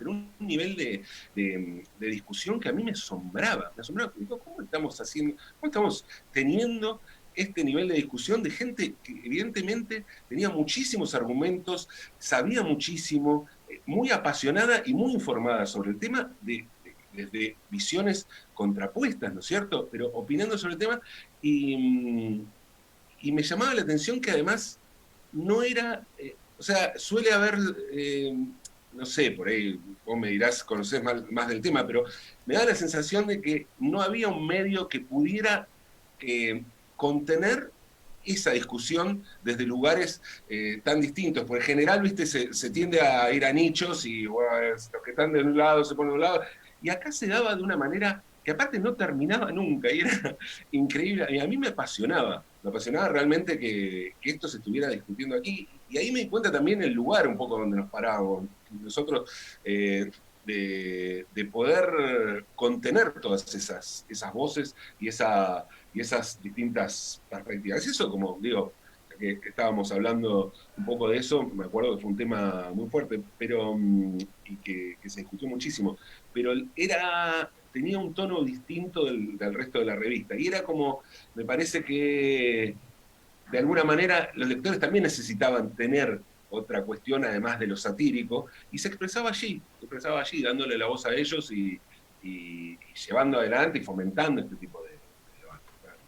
de discusión que a mí me asombraba. Digo, ¿cómo estamos teniendo este nivel de discusión de gente que evidentemente tenía muchísimos argumentos, sabía muchísimo, muy apasionada y muy informada sobre el tema desde visiones contrapuestas, ¿no es cierto? Pero opinando sobre el tema y me llamaba la atención que además no era, o sea, suele haber, no sé, por ahí vos me dirás, conocés más del tema, pero me da la sensación de que no había un medio que pudiera contener esa discusión desde lugares tan distintos. Por el general, viste, se tiende a ir a nichos y bueno, los que están de un lado se ponen de un lado, y acá se daba de una manera que aparte no terminaba nunca, y era increíble, y a mí me apasionaba realmente que esto se estuviera discutiendo aquí, y ahí me di cuenta también el lugar un poco donde nos parábamos, nosotros, de poder contener todas esas voces y esas distintas perspectivas. Eso, como digo, que estábamos hablando un poco de eso, me acuerdo que fue un tema muy fuerte, pero y que se discutió muchísimo, pero tenía un tono distinto del resto de la revista, y era como, me parece que de alguna manera los lectores también necesitaban tener otra cuestión además de lo satírico, y se expresaba allí, dándole la voz a ellos y llevando adelante y fomentando este tipo de debate.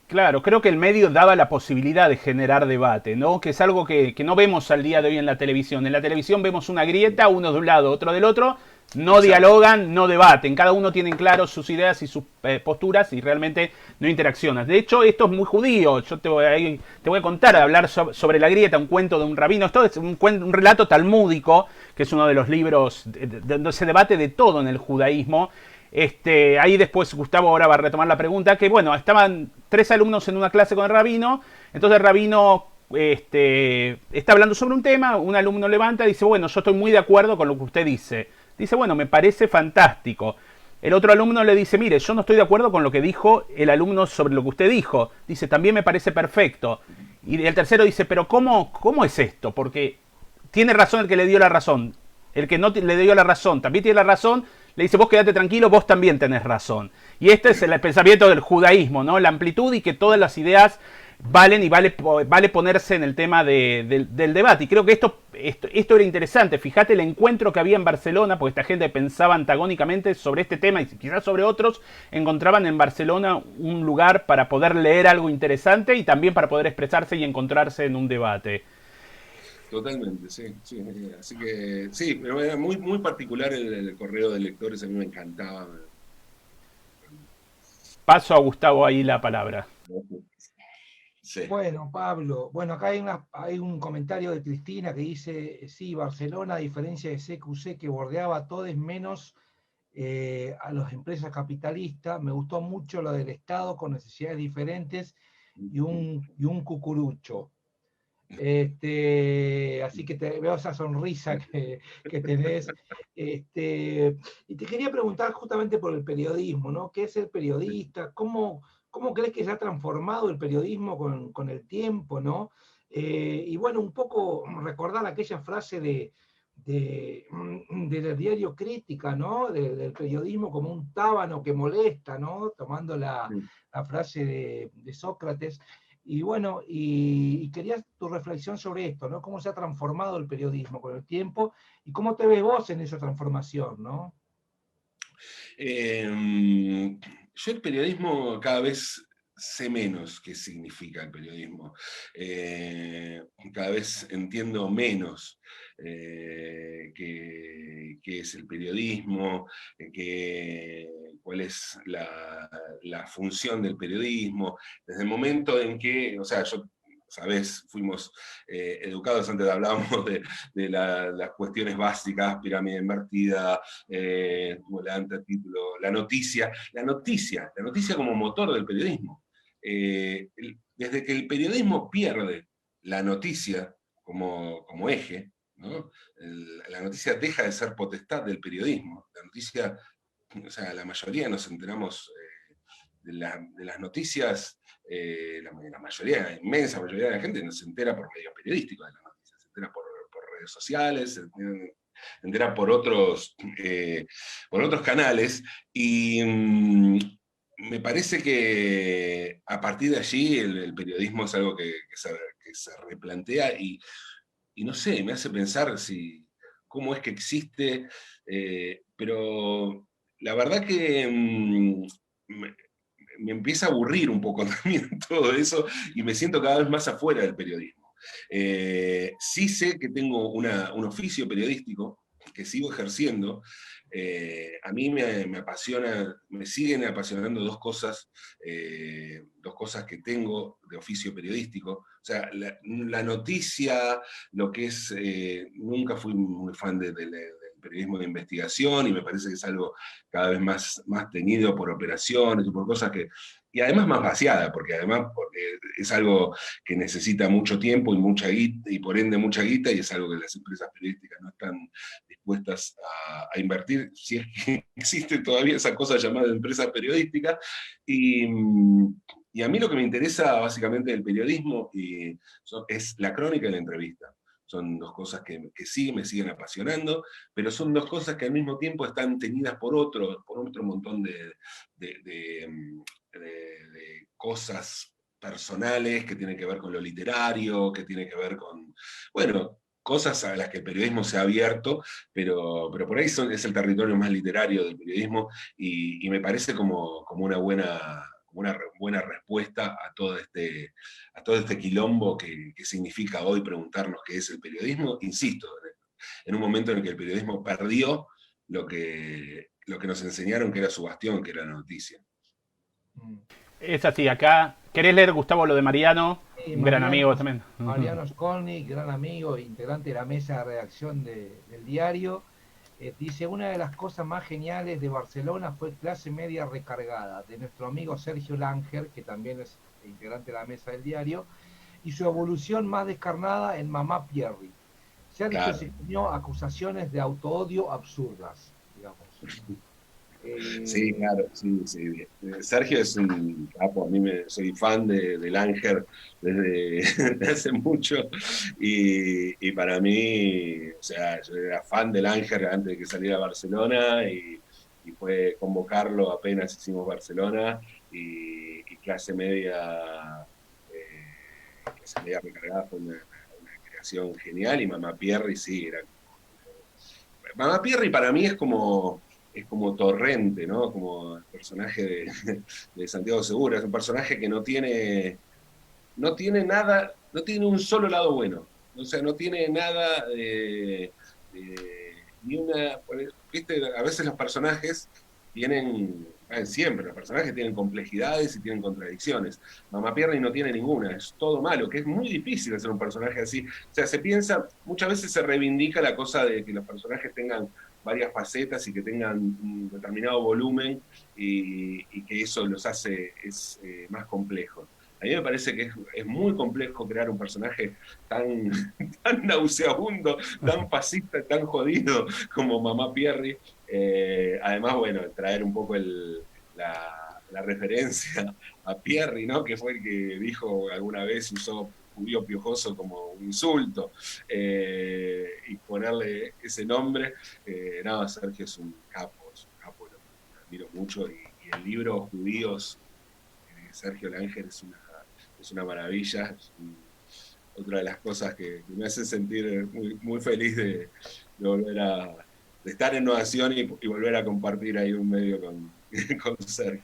Claro, creo que el medio daba la posibilidad de generar debate, ¿no? Que es algo que no vemos al día de hoy en la televisión. En la televisión vemos una grieta, uno de un lado, otro del otro, no dialogan, no debaten, cada uno tiene claro sus ideas y sus posturas y realmente no interaccionan. De hecho, esto es muy judío, yo te voy a contar, a hablar sobre la grieta, un cuento de un rabino, esto es un relato talmúdico, que es uno de los libros donde se debate de todo en el judaísmo. Ahí después Gustavo ahora va a retomar la pregunta, que bueno, estaban 3 alumnos en una clase con el rabino, entonces el rabino está hablando sobre un tema, un alumno levanta y dice, bueno, yo estoy muy de acuerdo con lo que usted dice. Dice, bueno, me parece fantástico. El otro alumno le dice, mire, yo no estoy de acuerdo con lo que dijo el alumno sobre lo que usted dijo. Dice, también me parece perfecto. Y el tercero dice, pero ¿cómo es esto? Porque tiene razón el que le dio la razón. El que no le dio la razón también tiene la razón. Le dice, vos quedate tranquilo, vos también tenés razón. Y este es el pensamiento del judaísmo, ¿no? La amplitud y que todas las ideas valen y vale ponerse en el tema del debate. Y creo que esto era interesante. Fíjate el encuentro que había en Barcelona, porque esta gente pensaba antagónicamente sobre este tema y quizás sobre otros. Encontraban en Barcelona un lugar para poder leer algo interesante y también para poder expresarse y encontrarse en un debate. Totalmente, sí. Así que sí, pero era muy, muy particular el correo de lectores, a mí me encantaba. Paso a Gustavo ahí la palabra. Sí. Bueno, Pablo, acá hay un comentario de Cristina que dice, sí, Barcelona, a diferencia de CQC, que bordeaba a todos menos a las empresas capitalistas, me gustó mucho lo del Estado con necesidades diferentes y un cucurucho. Así que veo esa sonrisa que tenés. Y te quería preguntar justamente por el periodismo, ¿no? ¿Qué es el periodista? ¿Cómo crees que se ha transformado el periodismo con el tiempo, ¿no? Y bueno, un poco recordar aquella frase de del diario crítica, ¿no? Del periodismo como un tábano que molesta, ¿no? Tomando la frase de Sócrates. Y bueno, y quería tu reflexión sobre esto, ¿no? Cómo se ha transformado el periodismo con el tiempo y cómo te ves vos en esa transformación, ¿no? Yo el periodismo cada vez sé menos qué significa el periodismo. Cada vez entiendo menos qué es el periodismo, cuál es la función del periodismo. Desde el momento en que, o sea, yo sabés, fuimos educados, antes hablábamos las cuestiones básicas, pirámide invertida, volante, título, la noticia como motor del periodismo. Desde que el periodismo pierde la noticia como eje, ¿no? La noticia deja de ser potestad del periodismo. La noticia, o sea, la mayoría nos enteramos de las noticias, la mayoría, la inmensa mayoría de la gente no se entera por medios periodísticos de las noticias, se entera por redes sociales, se entera por otros canales, y me parece que a partir de allí el periodismo es algo que se replantea y no sé, me hace pensar cómo es que existe, pero la verdad que me empieza a aburrir un poco también todo eso y me siento cada vez más afuera del periodismo. Sí sé que tengo un oficio periodístico que sigo ejerciendo. A mí me apasiona, me siguen apasionando dos cosas que tengo de oficio periodístico. O sea, la noticia, lo que es, nunca fui muy fan del periodismo de investigación y me parece que es algo cada vez más teñido por operaciones y por cosas y además más vaciada, porque es algo que necesita mucho tiempo y mucha guita, y por ende mucha guita, y es algo que las empresas periodísticas no están dispuestas a invertir, si es que existe todavía esa cosa llamada empresas periodísticas. Y, y a mí lo que me interesa básicamente del periodismo es la crónica y la entrevista. Son dos cosas que sí me siguen apasionando, pero son dos cosas que al mismo tiempo están teñidas por otro montón de cosas personales que tienen que ver con lo literario, que tienen que ver con, bueno, cosas a las que el periodismo se ha abierto, pero por ahí es el territorio más literario del periodismo y me parece como una buena respuesta a todo este quilombo que significa hoy preguntarnos qué es el periodismo. Insisto, en un momento en el que el periodismo perdió lo que nos enseñaron que era su bastión, que era la noticia. Es así, acá. ¿Querés leer, Gustavo, lo de Mariano? Sí, Un gran amigo también. Mariano Skolnik, gran amigo, integrante de la mesa de redacción del diario, dice, una de las cosas más geniales de Barcelona fue Clase Media Recargada, de nuestro amigo Sergio Langer, que también es integrante de la mesa del diario, y su evolución más descarnada en Mamá Pierri. Sergio Claro. se comió acusaciones de autoodio absurdas, digamos. Sí, claro, sí. Sergio es un capo, soy fan del Ángel desde hace mucho y para mí, o sea, yo era fan del Ángel antes de que saliera a Barcelona y fue convocarlo apenas hicimos Barcelona y Clase Media Recargada fue una creación genial y Mamá Pierri sí, Mamá Pierri para mí es como Torrente, ¿no? Como el personaje de Santiago Segura. Es un personaje que no tiene nada, no tiene un solo lado bueno. O sea, no tiene nada ni una. ¿Viste? A veces los personajes siempre, los personajes tienen complejidades y tienen contradicciones. Mamá Pierri no tiene ninguna, es todo malo, que es muy difícil hacer un personaje así. O sea, muchas veces se reivindica la cosa de que los personajes tengan varias facetas y que tengan un determinado volumen y que eso los hace más complejos. A mí me parece que es muy complejo crear un personaje tan, tan nauseabundo, tan fascista, tan jodido como Mamá Pierri. Además, bueno, traer un poco la referencia a Pierri, ¿no? Que fue el que dijo alguna vez, usó judío piojoso como un insulto. y ponerle ese nombre. No, Sergio es un capo, lo admiro mucho. Y el libro Judíos, Sergio Langer, es una maravilla. Otra de las cosas que me hace sentir muy, muy feliz de volver de estar en Novación y volver a compartir ahí un medio con Sergio.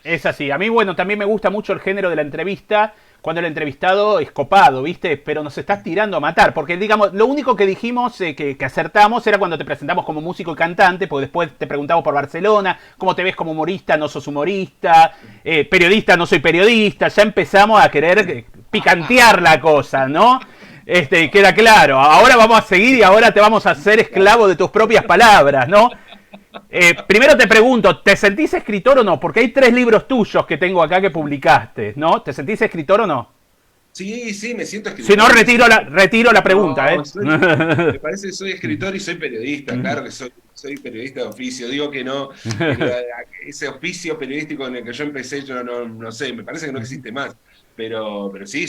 Es así. A mí, bueno, también me gusta mucho el género de la entrevista, cuando el entrevistado es copado, ¿viste? Pero nos estás tirando a matar, porque digamos, lo único que dijimos que acertamos era cuando te presentamos como músico y cantante, porque después te preguntamos por Barcelona, cómo te ves como humorista, no sos humorista, periodista, no soy periodista, ya empezamos a querer picantear la cosa, ¿no? Queda claro. Ahora vamos a seguir y ahora te vamos a hacer esclavo de tus propias palabras, ¿no? Primero te pregunto, ¿te sentís escritor o no? Porque hay 3 libros tuyos que tengo acá que publicaste, ¿no? ¿Te sentís escritor o no? Sí, me siento escritor. Si no, retiro la pregunta, me parece que soy escritor y soy periodista, claro que soy periodista de oficio. Digo que no, ese oficio periodístico en el que yo empecé, yo no sé, me parece que no existe más. Pero sí,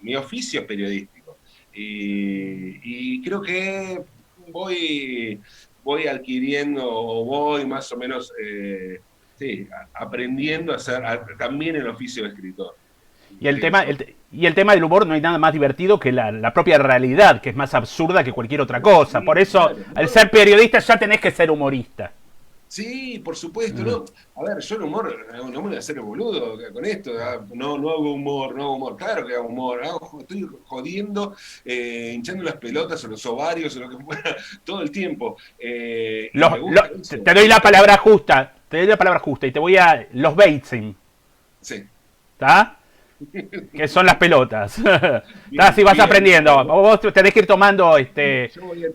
mi oficio es periodístico. Y creo que voy adquiriendo o voy más o menos aprendiendo a hacer también el oficio de escritor. Y el tema del humor no hay nada más divertido que la propia realidad, que es más absurda que cualquier otra cosa. Por eso, claro, al ser periodista ya tenés que ser humorista. Sí, por supuesto, ¿no? A ver, yo el humor, no me voy a hacer el boludo con esto, no hago humor, claro que hago humor, estoy jodiendo, hinchando las pelotas o los ovarios o lo que fuera, todo el tiempo. Te doy la palabra justa, y te voy a los Batesing. Sí. ¿Está? Que son las pelotas. Así vas aprendiendo. Vos tenés que ir tomando Yo voy a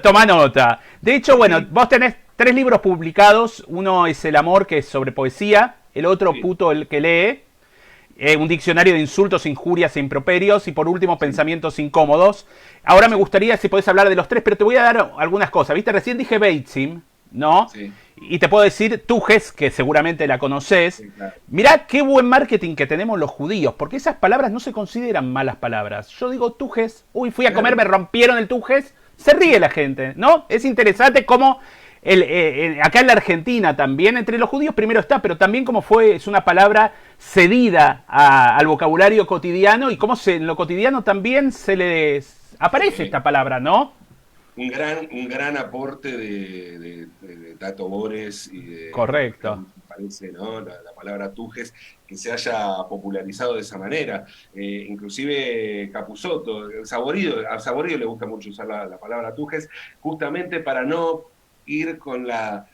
toma nota. De hecho, bueno, vos tenés 3 libros publicados. Uno es El amor, que es sobre poesía. El otro, Puto el que lee. Un diccionario de insultos, injurias e improperios. Y por último, Pensamientos incómodos. Ahora me gustaría si podés hablar de los 3, pero te voy a dar algunas cosas. ¿Viste? Recién dije Batesing, ¿no? Sí. Y te puedo decir Tujes, que seguramente la conoces. Sí, claro. Mirá qué buen marketing que tenemos los judíos, porque esas palabras no se consideran malas palabras. Yo digo Tujes, fui a comer, me rompieron el Tujes, se ríe la gente, ¿no? Es interesante cómo acá en la Argentina también, entre los judíos primero está, pero también como es una palabra cedida al vocabulario cotidiano y cómo en lo cotidiano también se les aparece esta palabra, ¿no? Un gran aporte de Tato Bores y de... Correcto. Me parece, ¿no? La palabra Tujes, que se haya popularizado de esa manera. Inclusive Capusotto, a Saborido le gusta mucho usar la palabra Tujes, justamente para no ir con la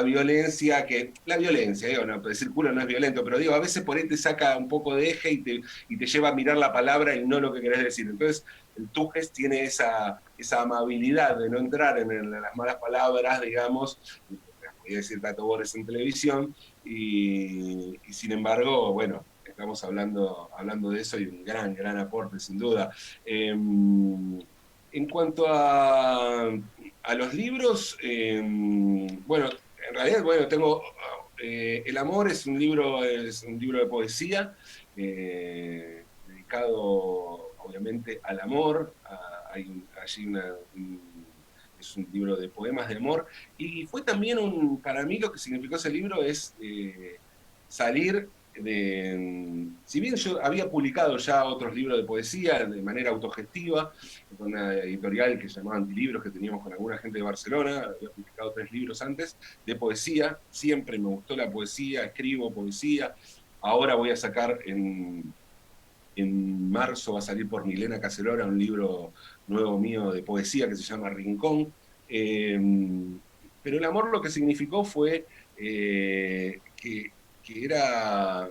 violencia, digo, no, decir culo no es violento, pero digo, a veces por ahí te saca un poco de eje y te lleva a mirar la palabra y no lo que querés decir. Entonces, el Tujes tiene esa amabilidad de no entrar en las malas palabras, digamos, las podía decir Tato Bores en televisión, y sin embargo, bueno, estamos hablando de eso y un gran aporte, sin duda. En cuanto a los libros, bueno, en realidad, tengo El amor es un libro de poesía dedicado obviamente al amor. Es un libro de poemas de amor, y fue también para mí lo que significó ese libro es salir si bien yo había publicado ya otros libros de poesía de manera autogestiva, con una editorial que se llamaba Antilibros, que teníamos con alguna gente de Barcelona, había publicado 3 libros antes de poesía, siempre me gustó la poesía, escribo poesía, ahora voy a sacar en marzo, va a salir por Milena Caselora un libro nuevo mío de poesía que se llama Rincón, pero el amor lo que significó fue que era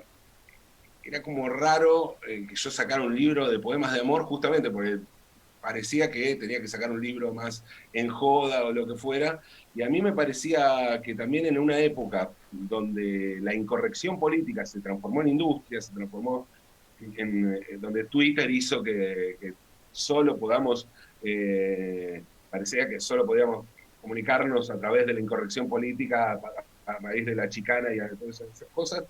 como raro que yo sacara un libro de poemas de amor, justamente porque parecía que tenía que sacar un libro más en joda o lo que fuera, y a mí me parecía que también en una época donde la incorrección política se transformó en industria, se transformó donde Twitter hizo que solo podamos, parecía que solo podíamos comunicarnos a través de la incorrección política a raíz de la chicana y de todas esas cosas.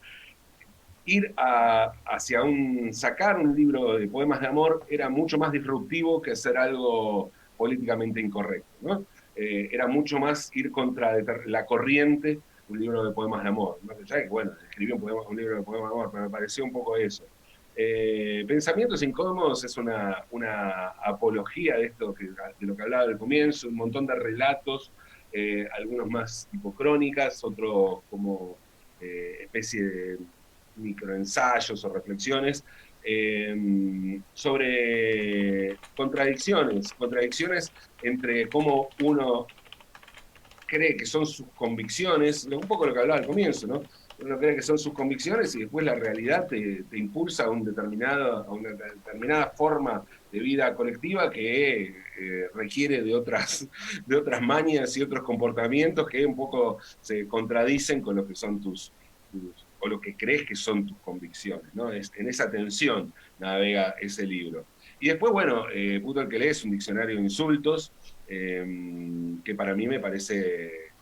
sacar un libro de poemas de amor era mucho más disruptivo que hacer algo políticamente incorrecto, ¿no? Era mucho más ir contra la corriente un libro de poemas de amor. Más allá de que, bueno, escribí un libro de poemas de amor, pero me pareció un poco eso. Pensamientos incómodos es una apología de esto de lo que hablaba al comienzo, un montón de relatos, algunos más tipo crónicas, otros como especie de microensayos o reflexiones sobre contradicciones entre cómo uno cree que son sus convicciones, un poco lo que hablaba al comienzo, ¿no? Uno cree que son sus convicciones y después la realidad te impulsa a una determinada forma de vida colectiva que requiere de otras mañas y otros comportamientos que un poco se contradicen con lo que son o lo que crees que son tus convicciones, ¿no? En esa tensión navega ese libro. Y después, bueno, Puto el que lee es un diccionario de insultos, que para mí me parece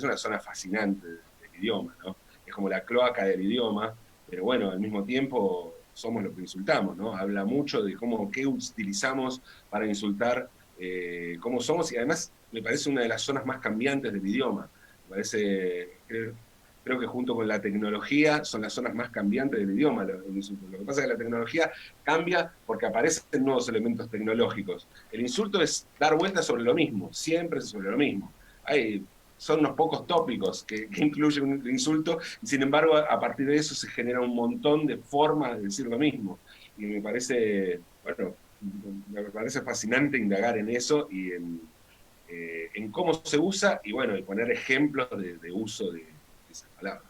una zona fascinante del idioma, ¿no? Es como la cloaca del idioma, pero bueno, al mismo tiempo somos lo que insultamos, ¿no? Habla mucho de qué utilizamos para insultar, cómo somos, y además me parece una de las zonas más cambiantes del idioma. Me parece, creo que junto con la tecnología son las zonas más cambiantes del idioma. Lo que pasa es que la tecnología cambia porque aparecen nuevos elementos tecnológicos. El insulto es dar vueltas sobre lo mismo, siempre sobre lo mismo. Son unos pocos tópicos que incluyen un insulto, y sin embargo, a partir de eso se genera un montón de formas de decir lo mismo. Y me parece fascinante indagar en eso y en cómo se usa, y bueno, y poner ejemplos de uso de esa palabra.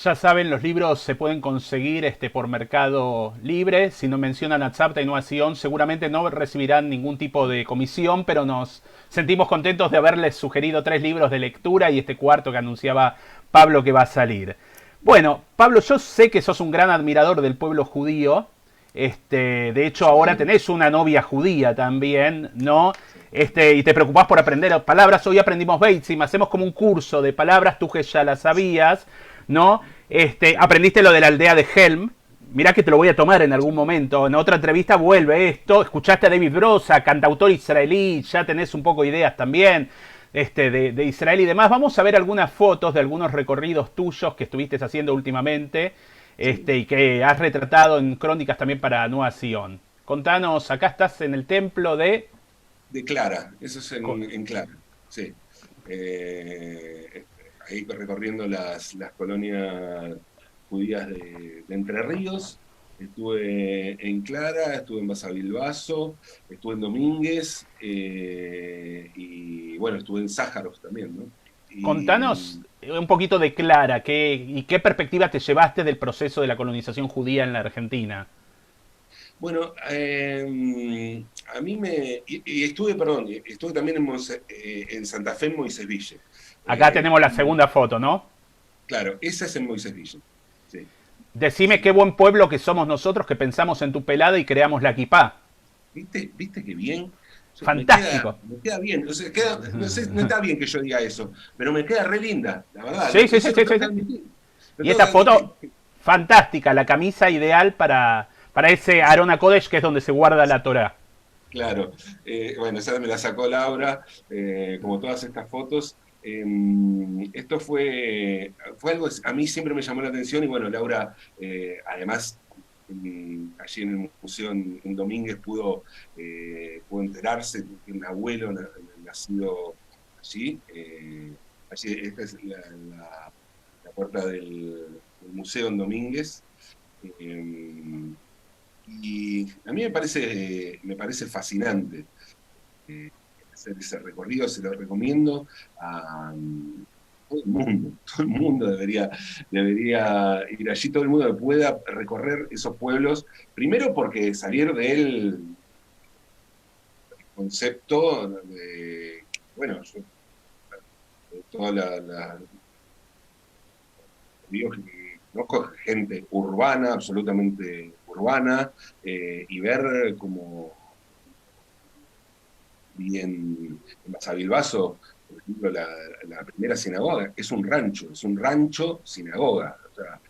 Ya saben, los libros se pueden conseguir por Mercado Libre. Si no mencionan a Tzapta y Innovación, seguramente no recibirán ningún tipo de comisión, pero nos sentimos contentos de haberles sugerido 3 libros de lectura y este cuarto que anunciaba Pablo que va a salir. Bueno, Pablo, yo sé que sos un gran admirador del pueblo judío. De hecho, ahora tenés una novia judía también, ¿no? Y te preocupás por aprender palabras. Hoy aprendimos Beitzim, hacemos como un curso de palabras, tú que ya las sabías, ¿no? Aprendiste lo de la aldea de Helm. Mirá que te lo voy a tomar en algún momento. En otra entrevista vuelve esto. Escuchaste a David Brosa, cantautor israelí. Ya tenés un poco ideas también de Israel y demás. Vamos a ver algunas fotos de algunos recorridos tuyos que estuviste haciendo últimamente. Y que has retratado en crónicas también para Nueva Sion. Contanos, acá estás en el templo de Clara, eso es en Clara, sí. Ahí recorriendo las colonias judías de Entre Ríos. Estuve en Clara, estuve en Basavilbaso, estuve en Domínguez, y bueno, estuve en Sájaros también, ¿no? Contanos un poquito de Clara, y qué perspectiva te llevaste del proceso de la colonización judía en la Argentina. Bueno, a mí estuve también en Santa Fe, en Moisésville. Acá tenemos la segunda foto, ¿no? Claro, esa es en Moisésville, sí. Decime qué buen pueblo que somos nosotros que pensamos en tu pelada y creamos la kipá. ¿Viste qué bien? Fantástico. Me queda bien. O sea, no está bien que yo diga eso, pero me queda re linda, la verdad. Sí. Y esta foto, fantástica, la camisa ideal para ese Aarón HaKodesh que es donde se guarda la Torá. Claro. Bueno, esa me la sacó Laura, como todas estas fotos. Esto fue algo que a mí siempre me llamó la atención, y bueno, Laura, además, allí en el museo en Domínguez pudo enterarse que un abuelo nacido allí. Allí esta es la puerta del museo en Domínguez. Y a mí me parece fascinante hacer ese recorrido. Se lo recomiendo a todo el mundo. Todo el mundo debería ir allí, todo el mundo que pueda recorrer esos pueblos, primero porque salir del concepto de, bueno, yo toda conozco gente urbana, absolutamente urbana, y ver como vi en Basavilbaso, por ejemplo, la primera sinagoga es un rancho sinagoga. O sea,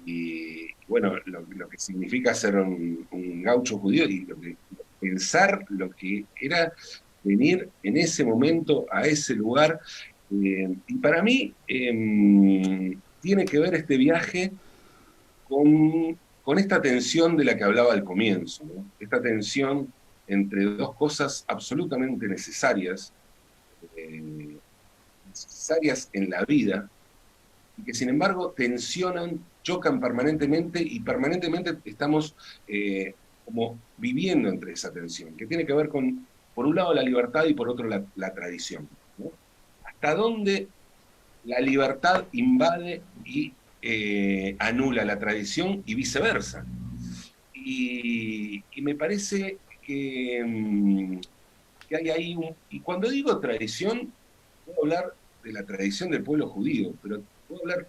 Y bueno, lo que significa ser un gaucho judío y pensar lo que era venir en ese momento a ese lugar. Y para mí tiene que ver este viaje con esta tensión de la que hablaba al comienzo, ¿no? Esta tensión entre dos cosas absolutamente necesarias en la vida, y que sin embargo tensionan, chocan permanentemente, y permanentemente estamos como viviendo entre esa tensión, que tiene que ver con, por un lado, la libertad y por otro la tradición, ¿no? Hasta dónde la libertad invade y anula la tradición y viceversa. Y me parece que hay ahí y cuando digo tradición, puedo hablar de la tradición del pueblo judío, pero puedo hablar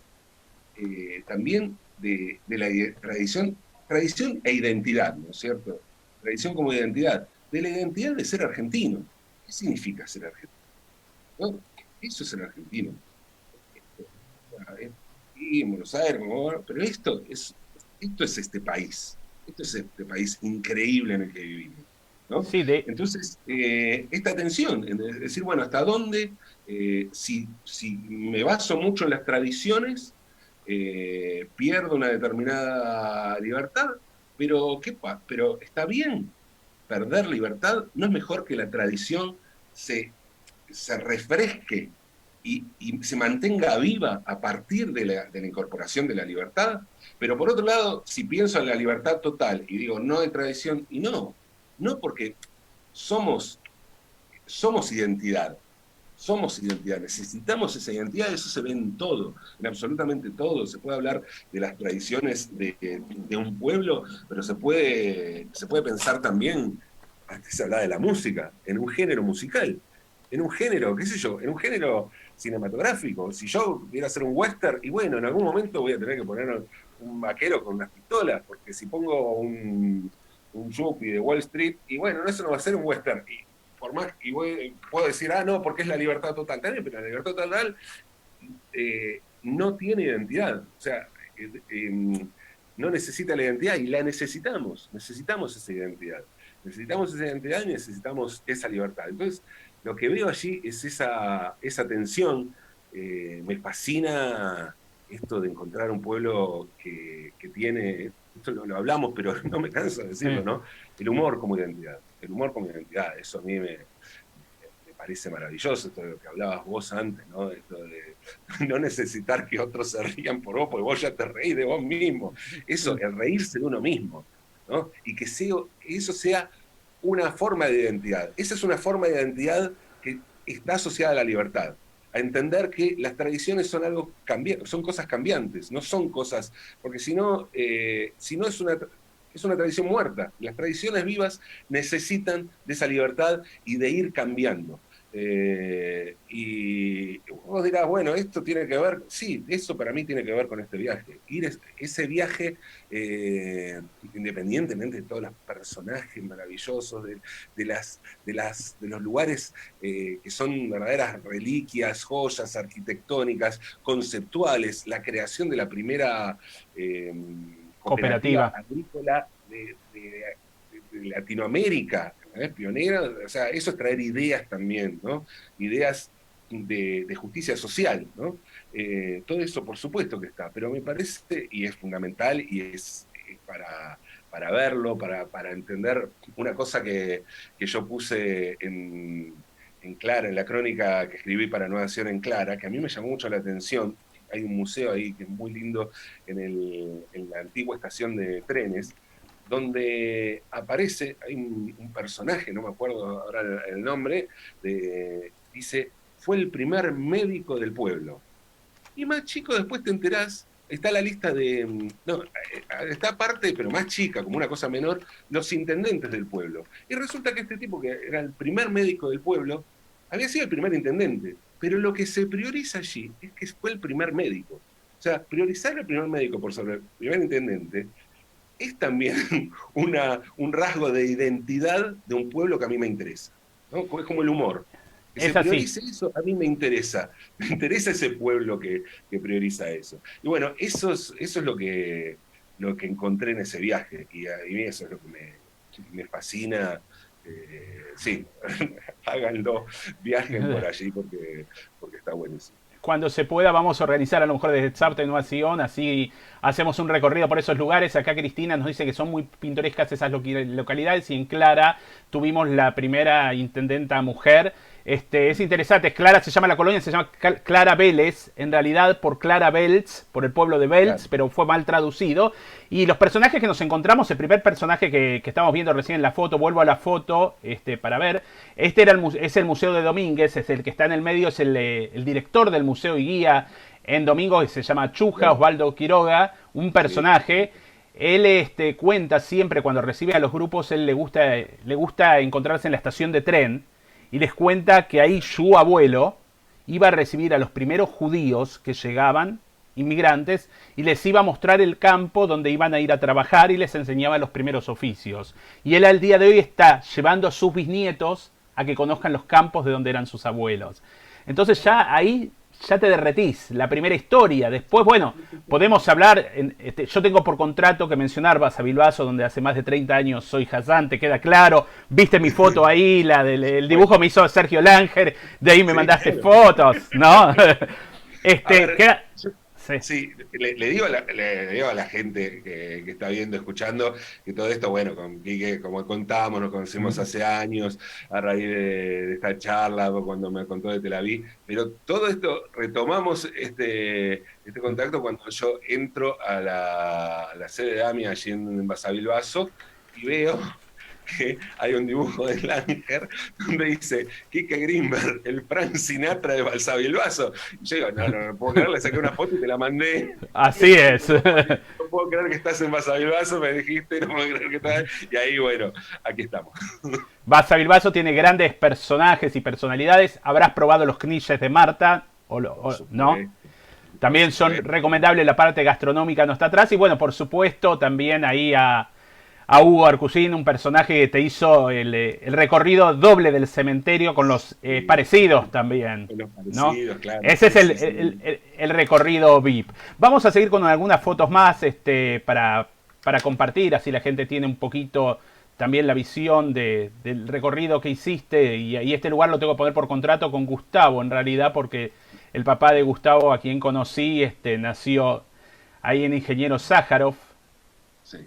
también de la tradición e identidad, ¿no es cierto? Tradición como identidad, de la identidad de ser argentino. ¿Qué significa ser argentino? ¿No? Eso es ser argentino. Y en Buenos Aires, pero esto es este país. Esto es este país increíble en el que vivimos, ¿no? Sí, Entonces, esta tensión, es decir, bueno, ¿hasta dónde? Si me baso mucho en las tradiciones, pierdo una determinada libertad, pero pero está bien perder libertad, no es mejor que la tradición se refresque y se mantenga viva a partir de la incorporación de la libertad. Pero por otro lado, si pienso en la libertad total y digo no de tradición, y no porque somos identidad, necesitamos esa identidad, eso se ve en todo, en absolutamente todo. Se puede hablar de las tradiciones de un pueblo, pero se puede pensar también, antes se hablaba de la música, en un género musical, en un género, qué sé yo, en un género cinematográfico. Si yo quiero hacer un western, y bueno, en algún momento voy a tener que poner un vaquero con unas pistolas, porque si pongo un yuppie de Wall Street, y bueno, eso no va a ser un western. Y por más que puedo decir, no, porque es la libertad total también, pero la libertad total no tiene identidad. O sea, no necesita la identidad, y la necesitamos esa identidad. Necesitamos esa identidad y necesitamos esa libertad. Entonces, lo que veo allí es esa tensión. Me fascina esto de encontrar un pueblo que tiene, esto lo hablamos, pero no me canso de decirlo, ¿no? El humor como identidad. Eso a mí me parece maravilloso, esto de lo que hablabas vos antes, ¿no? Esto de no necesitar que otros se rían por vos, porque vos ya te reís de vos mismo. Eso, el reírse de uno mismo, ¿no? Y que eso sea una forma de identidad. Esa es una forma de identidad que está asociada a la libertad. A entender que las tradiciones son algo cambiante, son cosas cambiantes, no son cosas, porque si no es una tradición muerta. Las tradiciones vivas necesitan de esa libertad y de ir cambiando. Y vos dirás, bueno, esto tiene que ver, sí, eso para mí tiene que ver con este viaje. Ese viaje, independientemente de todos los personajes maravillosos, de los lugares que son verdaderas reliquias, joyas arquitectónicas, conceptuales, la creación de la primera cooperativa agrícola de Latinoamérica, pionera. O sea, eso es traer ideas también, ¿no? Ideas de justicia social, ¿no? Todo eso por supuesto que está, pero me parece, y es fundamental, y es para verlo, para entender una cosa que yo puse en Clara, en la crónica que escribí para Nueva Nación en Clara, que a mí me llamó mucho la atención. Hay un museo ahí que es muy lindo en la antigua estación de trenes, donde aparece, hay un personaje, no me acuerdo ahora el nombre, dice, fue el primer médico del pueblo. Y más chico después te enterás, está la lista está aparte, pero más chica, como una cosa menor, los intendentes del pueblo. Y resulta que este tipo, que era el primer médico del pueblo, había sido el primer intendente, pero lo que se prioriza allí es que fue el primer médico. O sea, priorizar el primer médico por sobre el primer intendente es también un rasgo de identidad de un pueblo que a mí me interesa, ¿no? Es como el humor. Que Es se así. priorice eso, a mí me interesa ese pueblo que prioriza eso. Y bueno, eso es lo que encontré en ese viaje, y a mí eso es lo que me fascina. Sí, háganlo, viajen por allí porque está buenísimo. Cuando se pueda vamos a organizar a lo mejor desde Tzarte Nueva Sion, así hacemos un recorrido por esos lugares. Acá Cristina nos dice que son muy pintorescas esas localidades, y en Clara tuvimos la primera intendenta mujer. Es interesante, Clara se llama la colonia, se llama Clara Vélez, en realidad por Clara Belz, por el pueblo de Belz, Claro. pero fue mal traducido. Y los personajes que nos encontramos, el primer personaje que estamos viendo recién en la foto, vuelvo a la foto para ver, es el Museo de Domínguez, es el que está en el medio, es el director del museo y guía en Domingos, que se llama Chuja, Claro. Osvaldo Quiroga, un personaje. Él cuenta siempre cuando recibe a los grupos, él le gusta encontrarse en la estación de tren y les cuenta que ahí su abuelo iba a recibir a los primeros judíos que llegaban, inmigrantes, y les iba a mostrar el campo donde iban a ir a trabajar y les enseñaba los primeros oficios. Y él al día de hoy está llevando a sus bisnietos a que conozcan los campos de donde eran sus abuelos. Entonces ya ahí ya te derretís, la primera historia. Después, bueno, podemos hablar, yo tengo por contrato que mencionar Basavilbaso, donde hace más de 30 años soy Hassan, te queda claro, viste mi foto ahí, la del el dibujo me hizo Sergio Langer, de ahí me Sí, mandaste claro. fotos, ¿no? A ver, Queda... Sí. sí, le digo a la gente que está viendo, escuchando, que todo esto, bueno, con Quique, como contamos, nos conocemos hace años, a raíz de esta charla, cuando me contó de Tel Aviv, pero todo esto, retomamos este contacto cuando yo entro a la sede de AMI allí en Basavilbaso y veo que hay un dibujo de Langer donde dice Kike Greenberg, el Frank Sinatra de Balsavilbaso. Y yo digo, no puedo creer, le saqué una foto y te la mandé. Así es. No puedo creer que estás en Balsavilbaso, me dijiste, no puedo creer que estás. Y ahí, bueno, aquí estamos. Basavilbaso tiene grandes personajes y personalidades. Habrás probado los knishes de Marta, ¿no? También son recomendables, la parte gastronómica no está atrás. Y bueno, por supuesto, también ahí a Hugo Arcusin, un personaje que te hizo el recorrido doble del cementerio con los parecidos también, Los ¿no? parecidos, claro. Ese es Sí, sí. el recorrido VIP. Vamos a seguir con algunas fotos más para compartir, así la gente tiene un poquito también la visión del recorrido que hiciste. Y este lugar lo tengo que poner por contrato con Gustavo, en realidad, porque el papá de Gustavo, a quien conocí, nació ahí en Ingeniero Sájarov. Sí.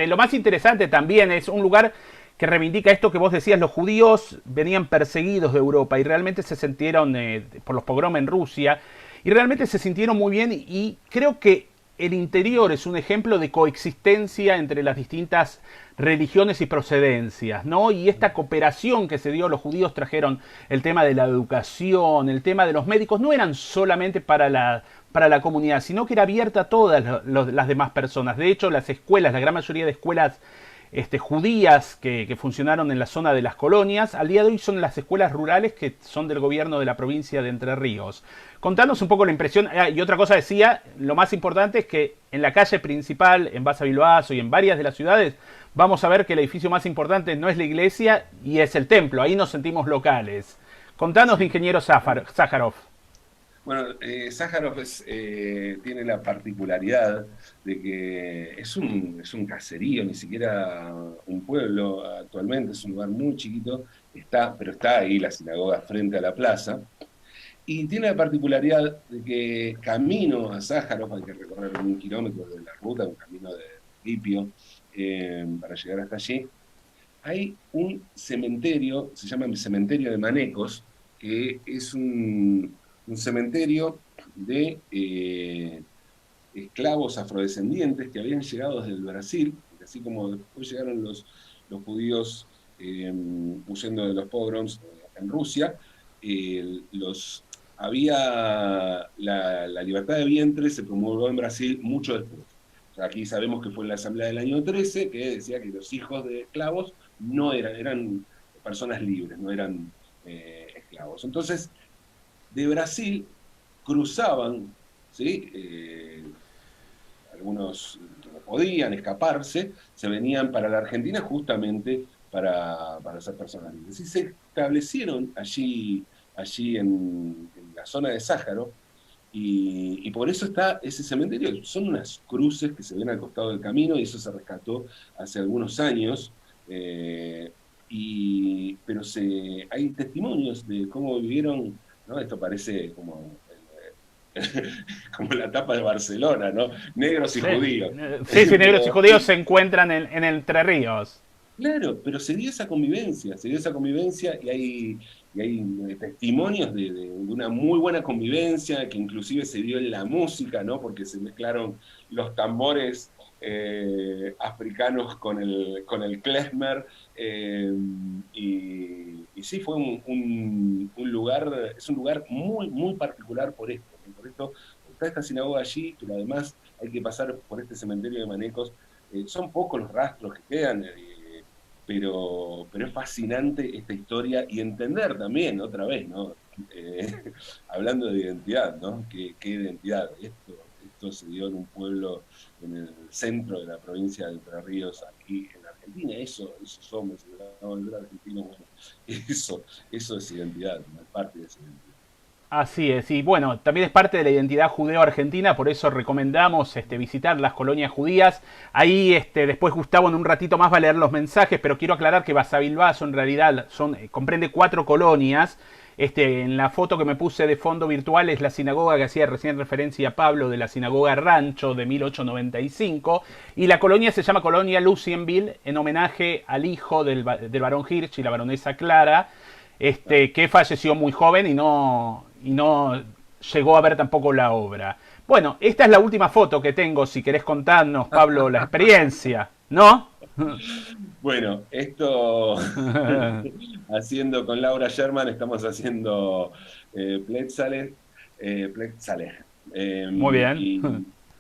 Lo más interesante también es un lugar que reivindica esto que vos decías, los judíos venían perseguidos de Europa y realmente se sintieron por los pogroms en Rusia, y realmente se sintieron muy bien, y creo que el interior es un ejemplo de coexistencia entre las distintas religiones y procedencias, ¿no? Y esta cooperación que se dio, los judíos trajeron el tema de la educación, el tema de los médicos, no eran solamente para la comunidad, sino que era abierta a todas las demás personas. De hecho, las escuelas, la gran mayoría de escuelas judías que funcionaron en la zona de las colonias, al día de hoy son las escuelas rurales que son del gobierno de la provincia de Entre Ríos. Contanos un poco la impresión. Y otra cosa decía, lo más importante es que en la calle principal, en Basavilbaso y en varias de las ciudades, vamos a ver que el edificio más importante no es la iglesia y es el templo. Ahí nos sentimos locales. Contanos de Ingeniero Sájarov. Bueno, Sájarov tiene la particularidad de que es un caserío, ni siquiera un pueblo actualmente, es un lugar muy chiquito, pero está ahí la sinagoga frente a la plaza, y tiene la particularidad de que camino a Sájarov hay que recorrer 1 kilómetro de la ruta, un camino de ripio, para llegar hasta allí. Hay un cementerio, se llama el Cementerio de Manecos, que es un cementerio de esclavos afrodescendientes que habían llegado desde el Brasil, así como después llegaron los judíos huyendo de los pogroms en Rusia, la libertad de vientre se promulgó en Brasil mucho después. O sea, aquí sabemos que fue en la asamblea del año 13, que decía que los hijos de esclavos no eran personas libres, no eran esclavos. Entonces, de Brasil cruzaban, ¿sí? Algunos que no podían escaparse, se venían para la Argentina justamente para ser personas libres. Y se establecieron allí allí en la zona de Sáharo, y por eso está ese cementerio. Son unas cruces que se ven al costado del camino, y eso se rescató hace algunos años. Pero hay testimonios de cómo vivieron, ¿no? Esto parece como, como la tapa de Barcelona, ¿no? Negros y Sí, judíos. sí, sí, negros y Pero, judíos se encuentran en Entre Ríos. claro, pero se dio esa convivencia y hay testimonios de una muy buena convivencia que inclusive se dio en la música, ¿no? Porque se mezclaron los tambores africanos con el klezmer, y sí, fue un lugar, es un lugar muy, muy particular por esto. Por esto está esta sinagoga allí, pero además hay que pasar por este cementerio de Manecos. Son pocos los rastros que quedan, pero es fascinante esta historia y entender también, otra vez, ¿no? Hablando de identidad, ¿no? ¿Qué identidad? Esto se dio en un pueblo en el centro de la provincia de Entre Ríos, aquí en Argentina. Eso somos, el argentino, bueno, eso es identidad, ¿no? Es parte de esa identidad. Así es, y bueno, también es parte de la identidad judeo-argentina, por eso recomendamos visitar las colonias judías. Ahí después Gustavo en un ratito más va a leer los mensajes, pero quiero aclarar que Basavilbaso en realidad comprende 4 colonias. En la foto que me puse de fondo virtual es la sinagoga que hacía recién referencia a Pablo, de la sinagoga Rancho de 1895, y la colonia se llama Colonia Lucienville en homenaje al hijo del barón Hirsch y la baronesa Clara, que falleció muy joven y no llegó a ver tampoco la obra. Bueno, esta es la última foto que tengo, si querés contarnos, Pablo, la experiencia, ¿no? Bueno, esto haciendo con Laura Sherman, estamos haciendo Plétzale, Plétzale, Muy bien. y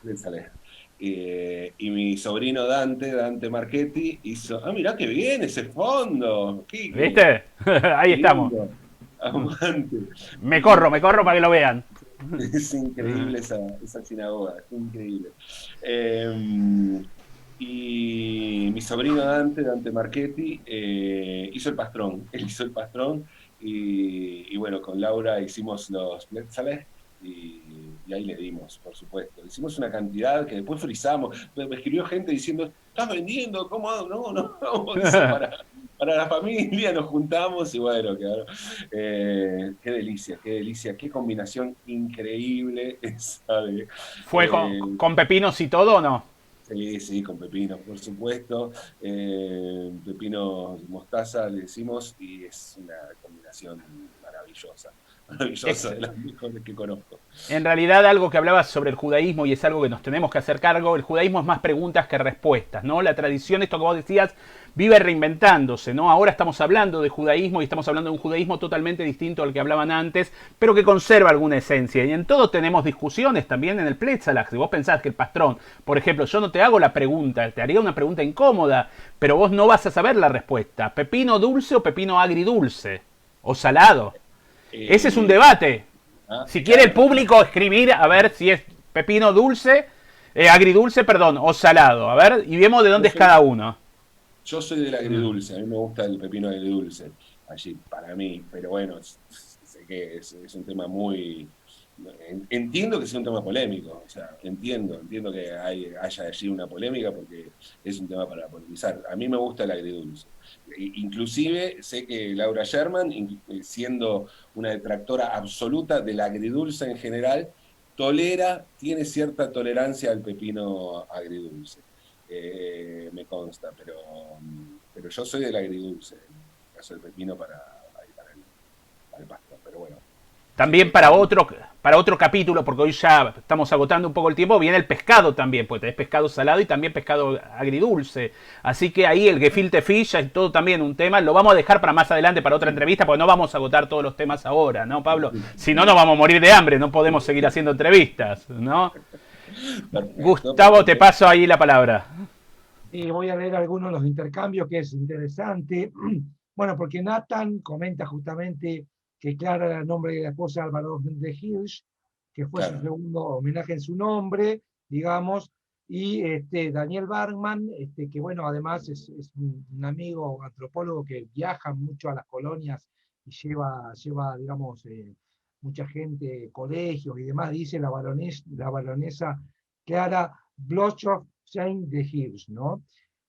Plétzale. Y mi sobrino Dante Marchetti hizo, mirá qué bien ese fondo, ¿Viste? Ahí qué estamos. lindo, amante. Me corro para que lo vean. Es increíble esa sinagoga, es increíble. Y mi sobrino Dante Marchetti, hizo el pastrón. Él hizo el pastrón y bueno, con Laura hicimos los Plétzales y ahí le dimos, por supuesto. Hicimos una cantidad que después frizamos. Me escribió gente diciendo, ¿estás vendiendo? ¿Cómo hago? No, dice, para la familia nos juntamos y bueno, claro. Qué delicia, qué combinación increíble esa de... ¿Fue con pepinos y todo o no? Sí, con pepinos, por supuesto. Pepinos mostaza le decimos y es una combinación maravillosa, de las mejores que conozco. En realidad, algo que hablabas sobre el judaísmo, y es algo que nos tenemos que hacer cargo, el judaísmo es más preguntas que respuestas, ¿no? La tradición, esto que vos decías, vive reinventándose, ¿no? Ahora estamos hablando de judaísmo y estamos hablando de un judaísmo totalmente distinto al que hablaban antes, pero que conserva alguna esencia. Y en todo tenemos discusiones también en el Plétzalach. Si vos pensás que el pastrón, por ejemplo, yo no te hago la pregunta, te haría una pregunta incómoda, pero vos no vas a saber la respuesta. ¿Pepino dulce o pepino agridulce? ¿O salado? Ese es un debate. Si quiere el público escribir a ver si es pepino dulce, agridulce, perdón, o salado. A ver, y vemos de dónde es cada uno. Yo soy del agridulce, a mí me gusta el pepino agridulce, allí, para mí, pero bueno, sé que es un tema muy... Entiendo que sea un tema polémico, o sea, entiendo que haya allí una polémica porque es un tema para polemizar. A mí me gusta el agridulce. Inclusive sé que Laura Sherman, siendo una detractora absoluta del agridulce en general, tiene cierta tolerancia al pepino agridulce. Me consta, pero yo soy del agridulce, en el caso del pepino para el pasto, pero bueno. También para otro capítulo, porque hoy ya estamos agotando un poco el tiempo, viene el pescado también, pues tenés pescado salado y también pescado agridulce. Así que ahí el gefilte fish es todo también un tema. Lo vamos a dejar para más adelante, para otra entrevista, porque no vamos a agotar todos los temas ahora, ¿no, Pablo? Si no, nos vamos a morir de hambre, no podemos seguir haciendo entrevistas, ¿no? Perfecto, Gustavo, te paso ahí la palabra. Y voy a leer algunos de los intercambios, que es interesante. Bueno, porque Nathan comenta justamente que Clara era el nombre de la esposa de Álvaro de Hirsch, que fue su segundo homenaje en su nombre, digamos, y Daniel Bergman, que bueno, además es un amigo antropólogo que viaja mucho a las colonias y lleva digamos, mucha gente, colegios y demás, dice la baronesa Clara Blochow Saint de Hirsch, ¿no?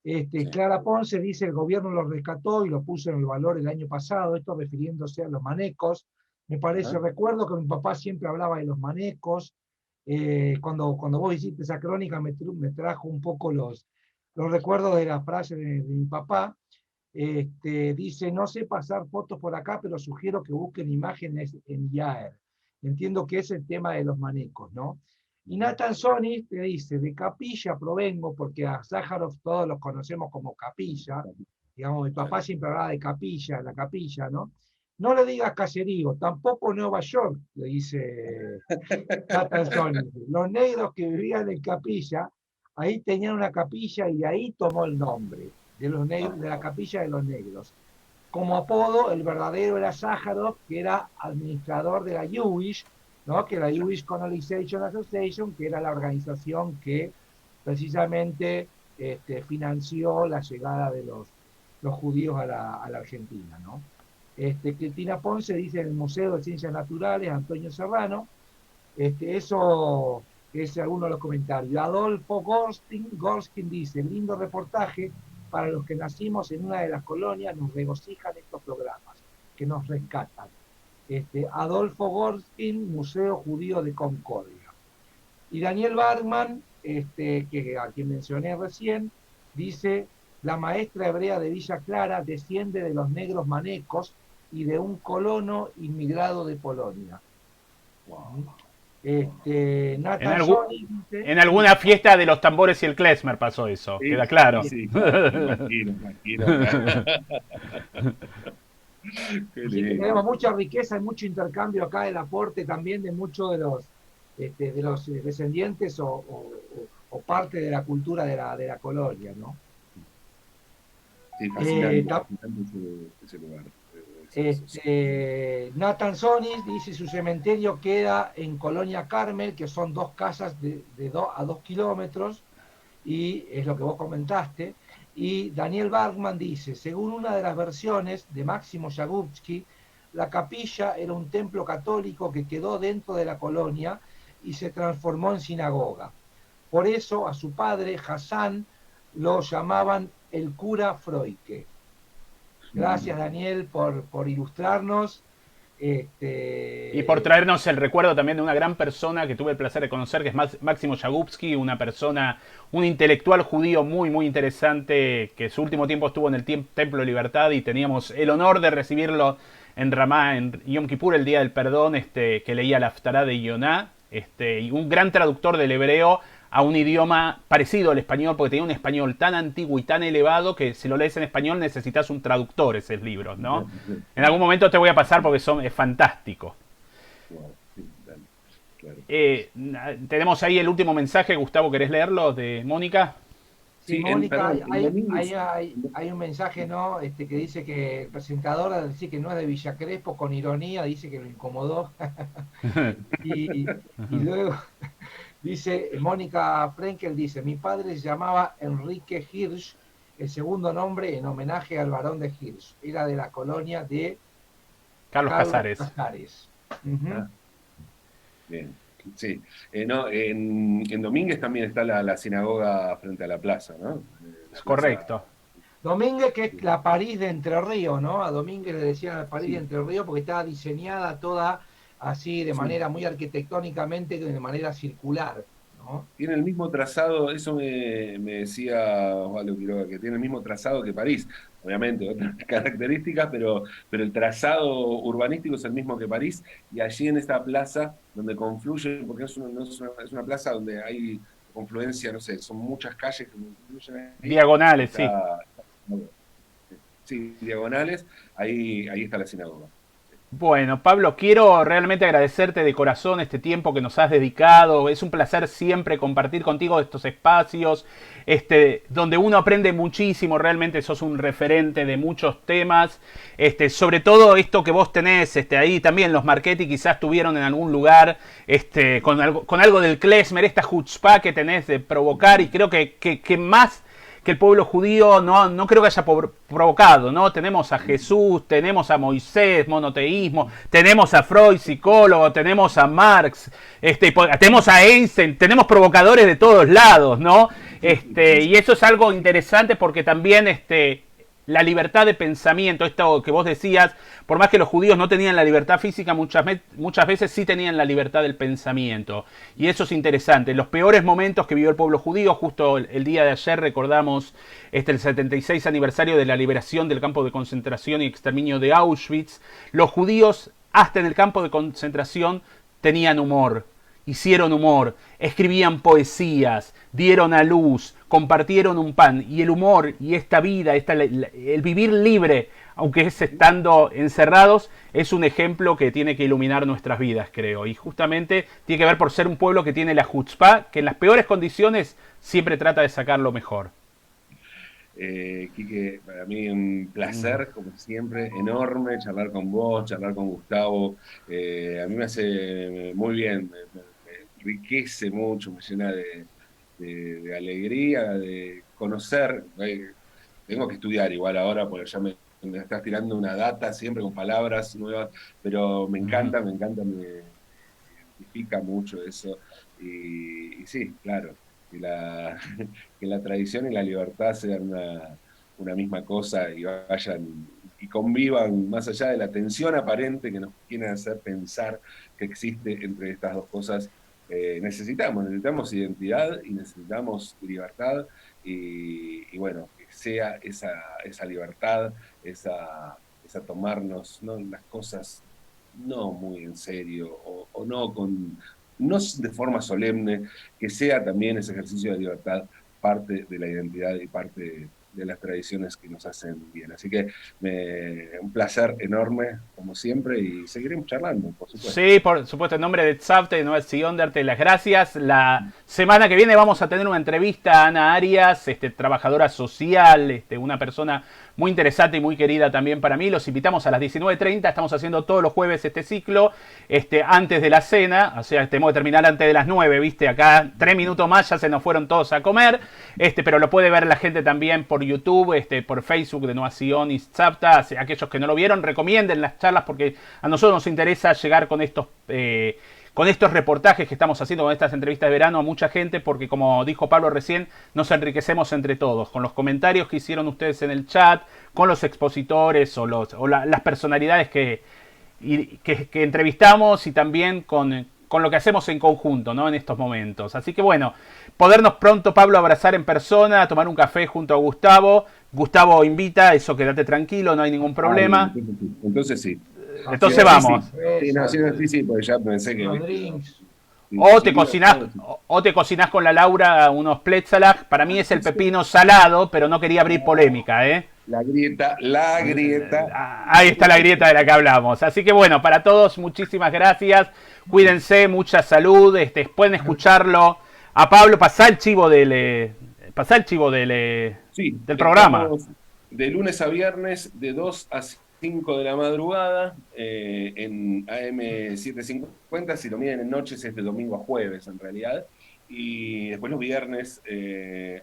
Sí. Clara Ponce dice: el gobierno lo rescató y lo puso en el valor el año pasado, esto refiriéndose a los manecos. Me parece, recuerdo que mi papá siempre hablaba de los manecos. Cuando vos hiciste esa crónica me trajo un poco los recuerdos de la frase de mi papá. Dice: no sé pasar fotos por acá, pero sugiero que busquen imágenes en Yaer. Entiendo que es el tema de los manecos, ¿no? Y Nathan Sonis te dice: de Capilla provengo, porque a Sájarov todos los conocemos como Capilla. Digamos, mi papá siempre hablaba de Capilla, la Capilla, ¿no? No le digas caserío, tampoco Nueva York, le dice Nathan Sonis. Los negros que vivían en Capilla, ahí tenían una capilla y de ahí tomó el nombre de los negros, de la capilla de los negros. Como apodo, el verdadero era Sájarov, que era administrador de la Jewish, ¿no? Que la Jewish Colonization Association, que era la organización que precisamente financió la llegada de los judíos a la Argentina, ¿no? Cristina Ponce dice en el Museo de Ciencias Naturales, Antonio Serrano, eso es alguno de los comentarios. Adolfo Gorskin dice: lindo reportaje, para los que nacimos en una de las colonias nos regocijan estos programas, que nos rescatan. Adolfo Gorskin, Museo Judío de Concordia. Y Daniel Bergman, que a quien mencioné recién, dice: la maestra hebrea de Villa Clara desciende de los negros manecos y de un colono inmigrado de Polonia. Wow. En alguna fiesta de los tambores y el klezmer pasó eso, sí, queda claro. Sí, imagino. Tenemos mucha riqueza y mucho intercambio acá, el aporte también de muchos de los descendientes o parte de la cultura de la colonia, ¿no? Sí, fascinante ese lugar. Nathan Sonis dice: su cementerio queda en Colonia Carmel, que son 2 casas a 2 kilómetros, y es lo que vos comentaste. Y Daniel Bergman dice: según una de las versiones de Máximo Yagubski, la capilla era un templo católico que quedó dentro de la colonia y se transformó en sinagoga. Por eso a su padre, Hassan, lo llamaban el cura Froike. Gracias, Daniel, por ilustrarnos. Y por traernos el recuerdo también de una gran persona que tuve el placer de conocer, que es Máximo Yagubski, un intelectual judío muy, muy interesante, que su último tiempo estuvo en el Templo de Libertad y teníamos el honor de recibirlo en Ramá, en Yom Kippur, el Día del Perdón, que leía la Haftará de Yoná, y un gran traductor del hebreo a un idioma parecido al español, porque tenía un español tan antiguo y tan elevado que si lo lees en español necesitas un traductor esos libros, ¿no? En algún momento te voy a pasar porque es fantástico. Tenemos ahí el último mensaje, Gustavo, ¿querés leerlo? De Mónica. Sí, Mónica, hay un mensaje, ¿no? Que dice que el presentador dice que no es de Villa Crespo, con ironía, dice que lo incomodó. y luego dice Mónica Frenkel, dice: mi padre se llamaba Enrique Hirsch, el segundo nombre en homenaje al barón de Hirsch. Era de la colonia de Carlos Casares. Uh-huh. Bien. Sí, en Domínguez también está la sinagoga frente a la plaza, ¿no? Es correcto. Domínguez, que es la París de Entre Ríos, ¿no? A Domínguez le decían la París de Entre Ríos porque estaba diseñada toda así de manera muy arquitectónicamente, de manera circular, ¿no? Tiene el mismo trazado, eso me decía Osvaldo Quiroga, que tiene el mismo trazado que París. Obviamente, otras características, pero el trazado urbanístico es el mismo que París, y allí en esta plaza donde confluye, porque es una plaza donde hay confluencia, no sé, son muchas calles que confluyen ahí. Diagonales, sí. Sí, diagonales, ahí está la sinagoga. Bueno, Pablo, quiero realmente agradecerte de corazón este tiempo que nos has dedicado. Es un placer siempre compartir contigo estos espacios, donde uno aprende muchísimo. Realmente sos un referente de muchos temas. Sobre todo esto que vos tenés, ahí también los Marchetti quizás tuvieron en algún lugar, con algo del klezmer, esta chutzpah que tenés de provocar, y creo que más que el pueblo judío no creo que haya provocado, ¿no? Tenemos a Jesús, tenemos a Moisés, monoteísmo, tenemos a Freud, psicólogo, tenemos a Marx, tenemos a Einstein, tenemos provocadores de todos lados, ¿no? Y eso es algo interesante porque también la libertad de pensamiento, esto que vos decías, por más que los judíos no tenían la libertad física, muchas veces sí tenían la libertad del pensamiento. Y eso es interesante. Los peores momentos que vivió el pueblo judío, justo el día de ayer recordamos el 76 aniversario de la liberación del campo de concentración y exterminio de Auschwitz. Los judíos, hasta en el campo de concentración, tenían humor. Hicieron humor, escribían poesías, dieron a luz, compartieron un pan. Y el humor y esta vida, el vivir libre, aunque es estando encerrados, es un ejemplo que tiene que iluminar nuestras vidas, creo. Y justamente tiene que ver por ser un pueblo que tiene la chutzpá, que en las peores condiciones siempre trata de sacar lo mejor. Quique, para mí un placer, como siempre, enorme charlar con vos, charlar con Gustavo. A mí me hace muy bien, me enriquece mucho, me llena de alegría, de conocer. Tengo que estudiar igual ahora, porque ya me estás tirando una data siempre con palabras nuevas, pero me encanta, me identifica mucho eso. Y sí, claro, que la tradición y la libertad sean una misma cosa y vayan y convivan más allá de la tensión aparente que nos quieren hacer pensar que existe entre estas dos cosas. Necesitamos identidad y necesitamos libertad y bueno, que sea esa libertad, esa tomarnos, ¿no?, las cosas no muy en serio o no de forma solemne, que sea también ese ejercicio de libertad parte de la identidad y parte de las tradiciones que nos hacen bien. Así que un placer enorme, como siempre, y seguiremos charlando, por supuesto. Sí, por supuesto, en nombre de Tzavta y de Nueva Sion, darte las gracias. La semana que viene vamos a tener una entrevista a Ana Arias, trabajadora social, una persona muy interesante y muy querida también para mí. Los invitamos a las 19:30, estamos haciendo todos los jueves este ciclo, antes de la cena, o sea, tenemos que terminar antes de las 9, ¿viste? Acá 3 minutos más ya se nos fueron todos a comer, pero lo puede ver la gente también por YouTube, por Facebook de Nueva Sion y Tzavta. Aquellos que no lo vieron, recomienden las charlas porque a nosotros nos interesa llegar con estos reportajes que estamos haciendo, con estas entrevistas de verano a mucha gente, porque como dijo Pablo recién, nos enriquecemos entre todos, con los comentarios que hicieron ustedes en el chat, con los expositores o las personalidades que entrevistamos y también con lo que hacemos en conjunto, ¿no?, en estos momentos. Así que bueno, podernos pronto, Pablo, abrazar en persona, a tomar un café junto a Gustavo. Gustavo invita, eso quédate tranquilo, no hay ningún problema. Entonces sí. Entonces vamos. Sí, porque ya pensé que... O te cocinás con la Laura unos pletzalag. Para mí es el pepino salado, pero no quería abrir polémica, ¿eh? La grieta. Ahí está la grieta de la que hablamos. Así que bueno, para todos, muchísimas gracias. Cuídense, mucha salud. Pueden escucharlo a Pablo. Pasá el chivo del programa. De lunes a viernes, de 2 a 5 de la madrugada, en AM750. Si lo miden en noches, es de domingo a jueves, en realidad. Y después los viernes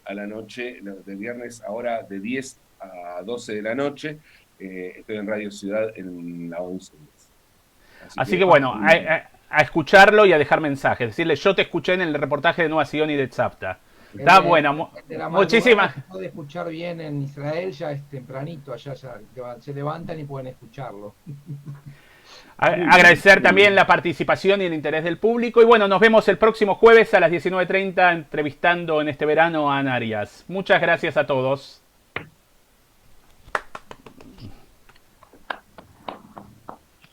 a la noche, de viernes ahora de 10 a 12 de la noche, estoy en Radio Ciudad en la 11. Así que bueno, a escucharlo y a dejar mensajes. Decirle, yo te escuché en el reportaje de Nueva Sion y de Tzavta. Está bueno. Muchísimas. Se puede escuchar bien en Israel, ya es tempranito, allá ya se levantan y pueden escucharlo. Agradecer también la participación y el interés del público. Y bueno, nos vemos el próximo jueves a las 19:30 entrevistando en este verano a Ana Arias. Muchas gracias a todos.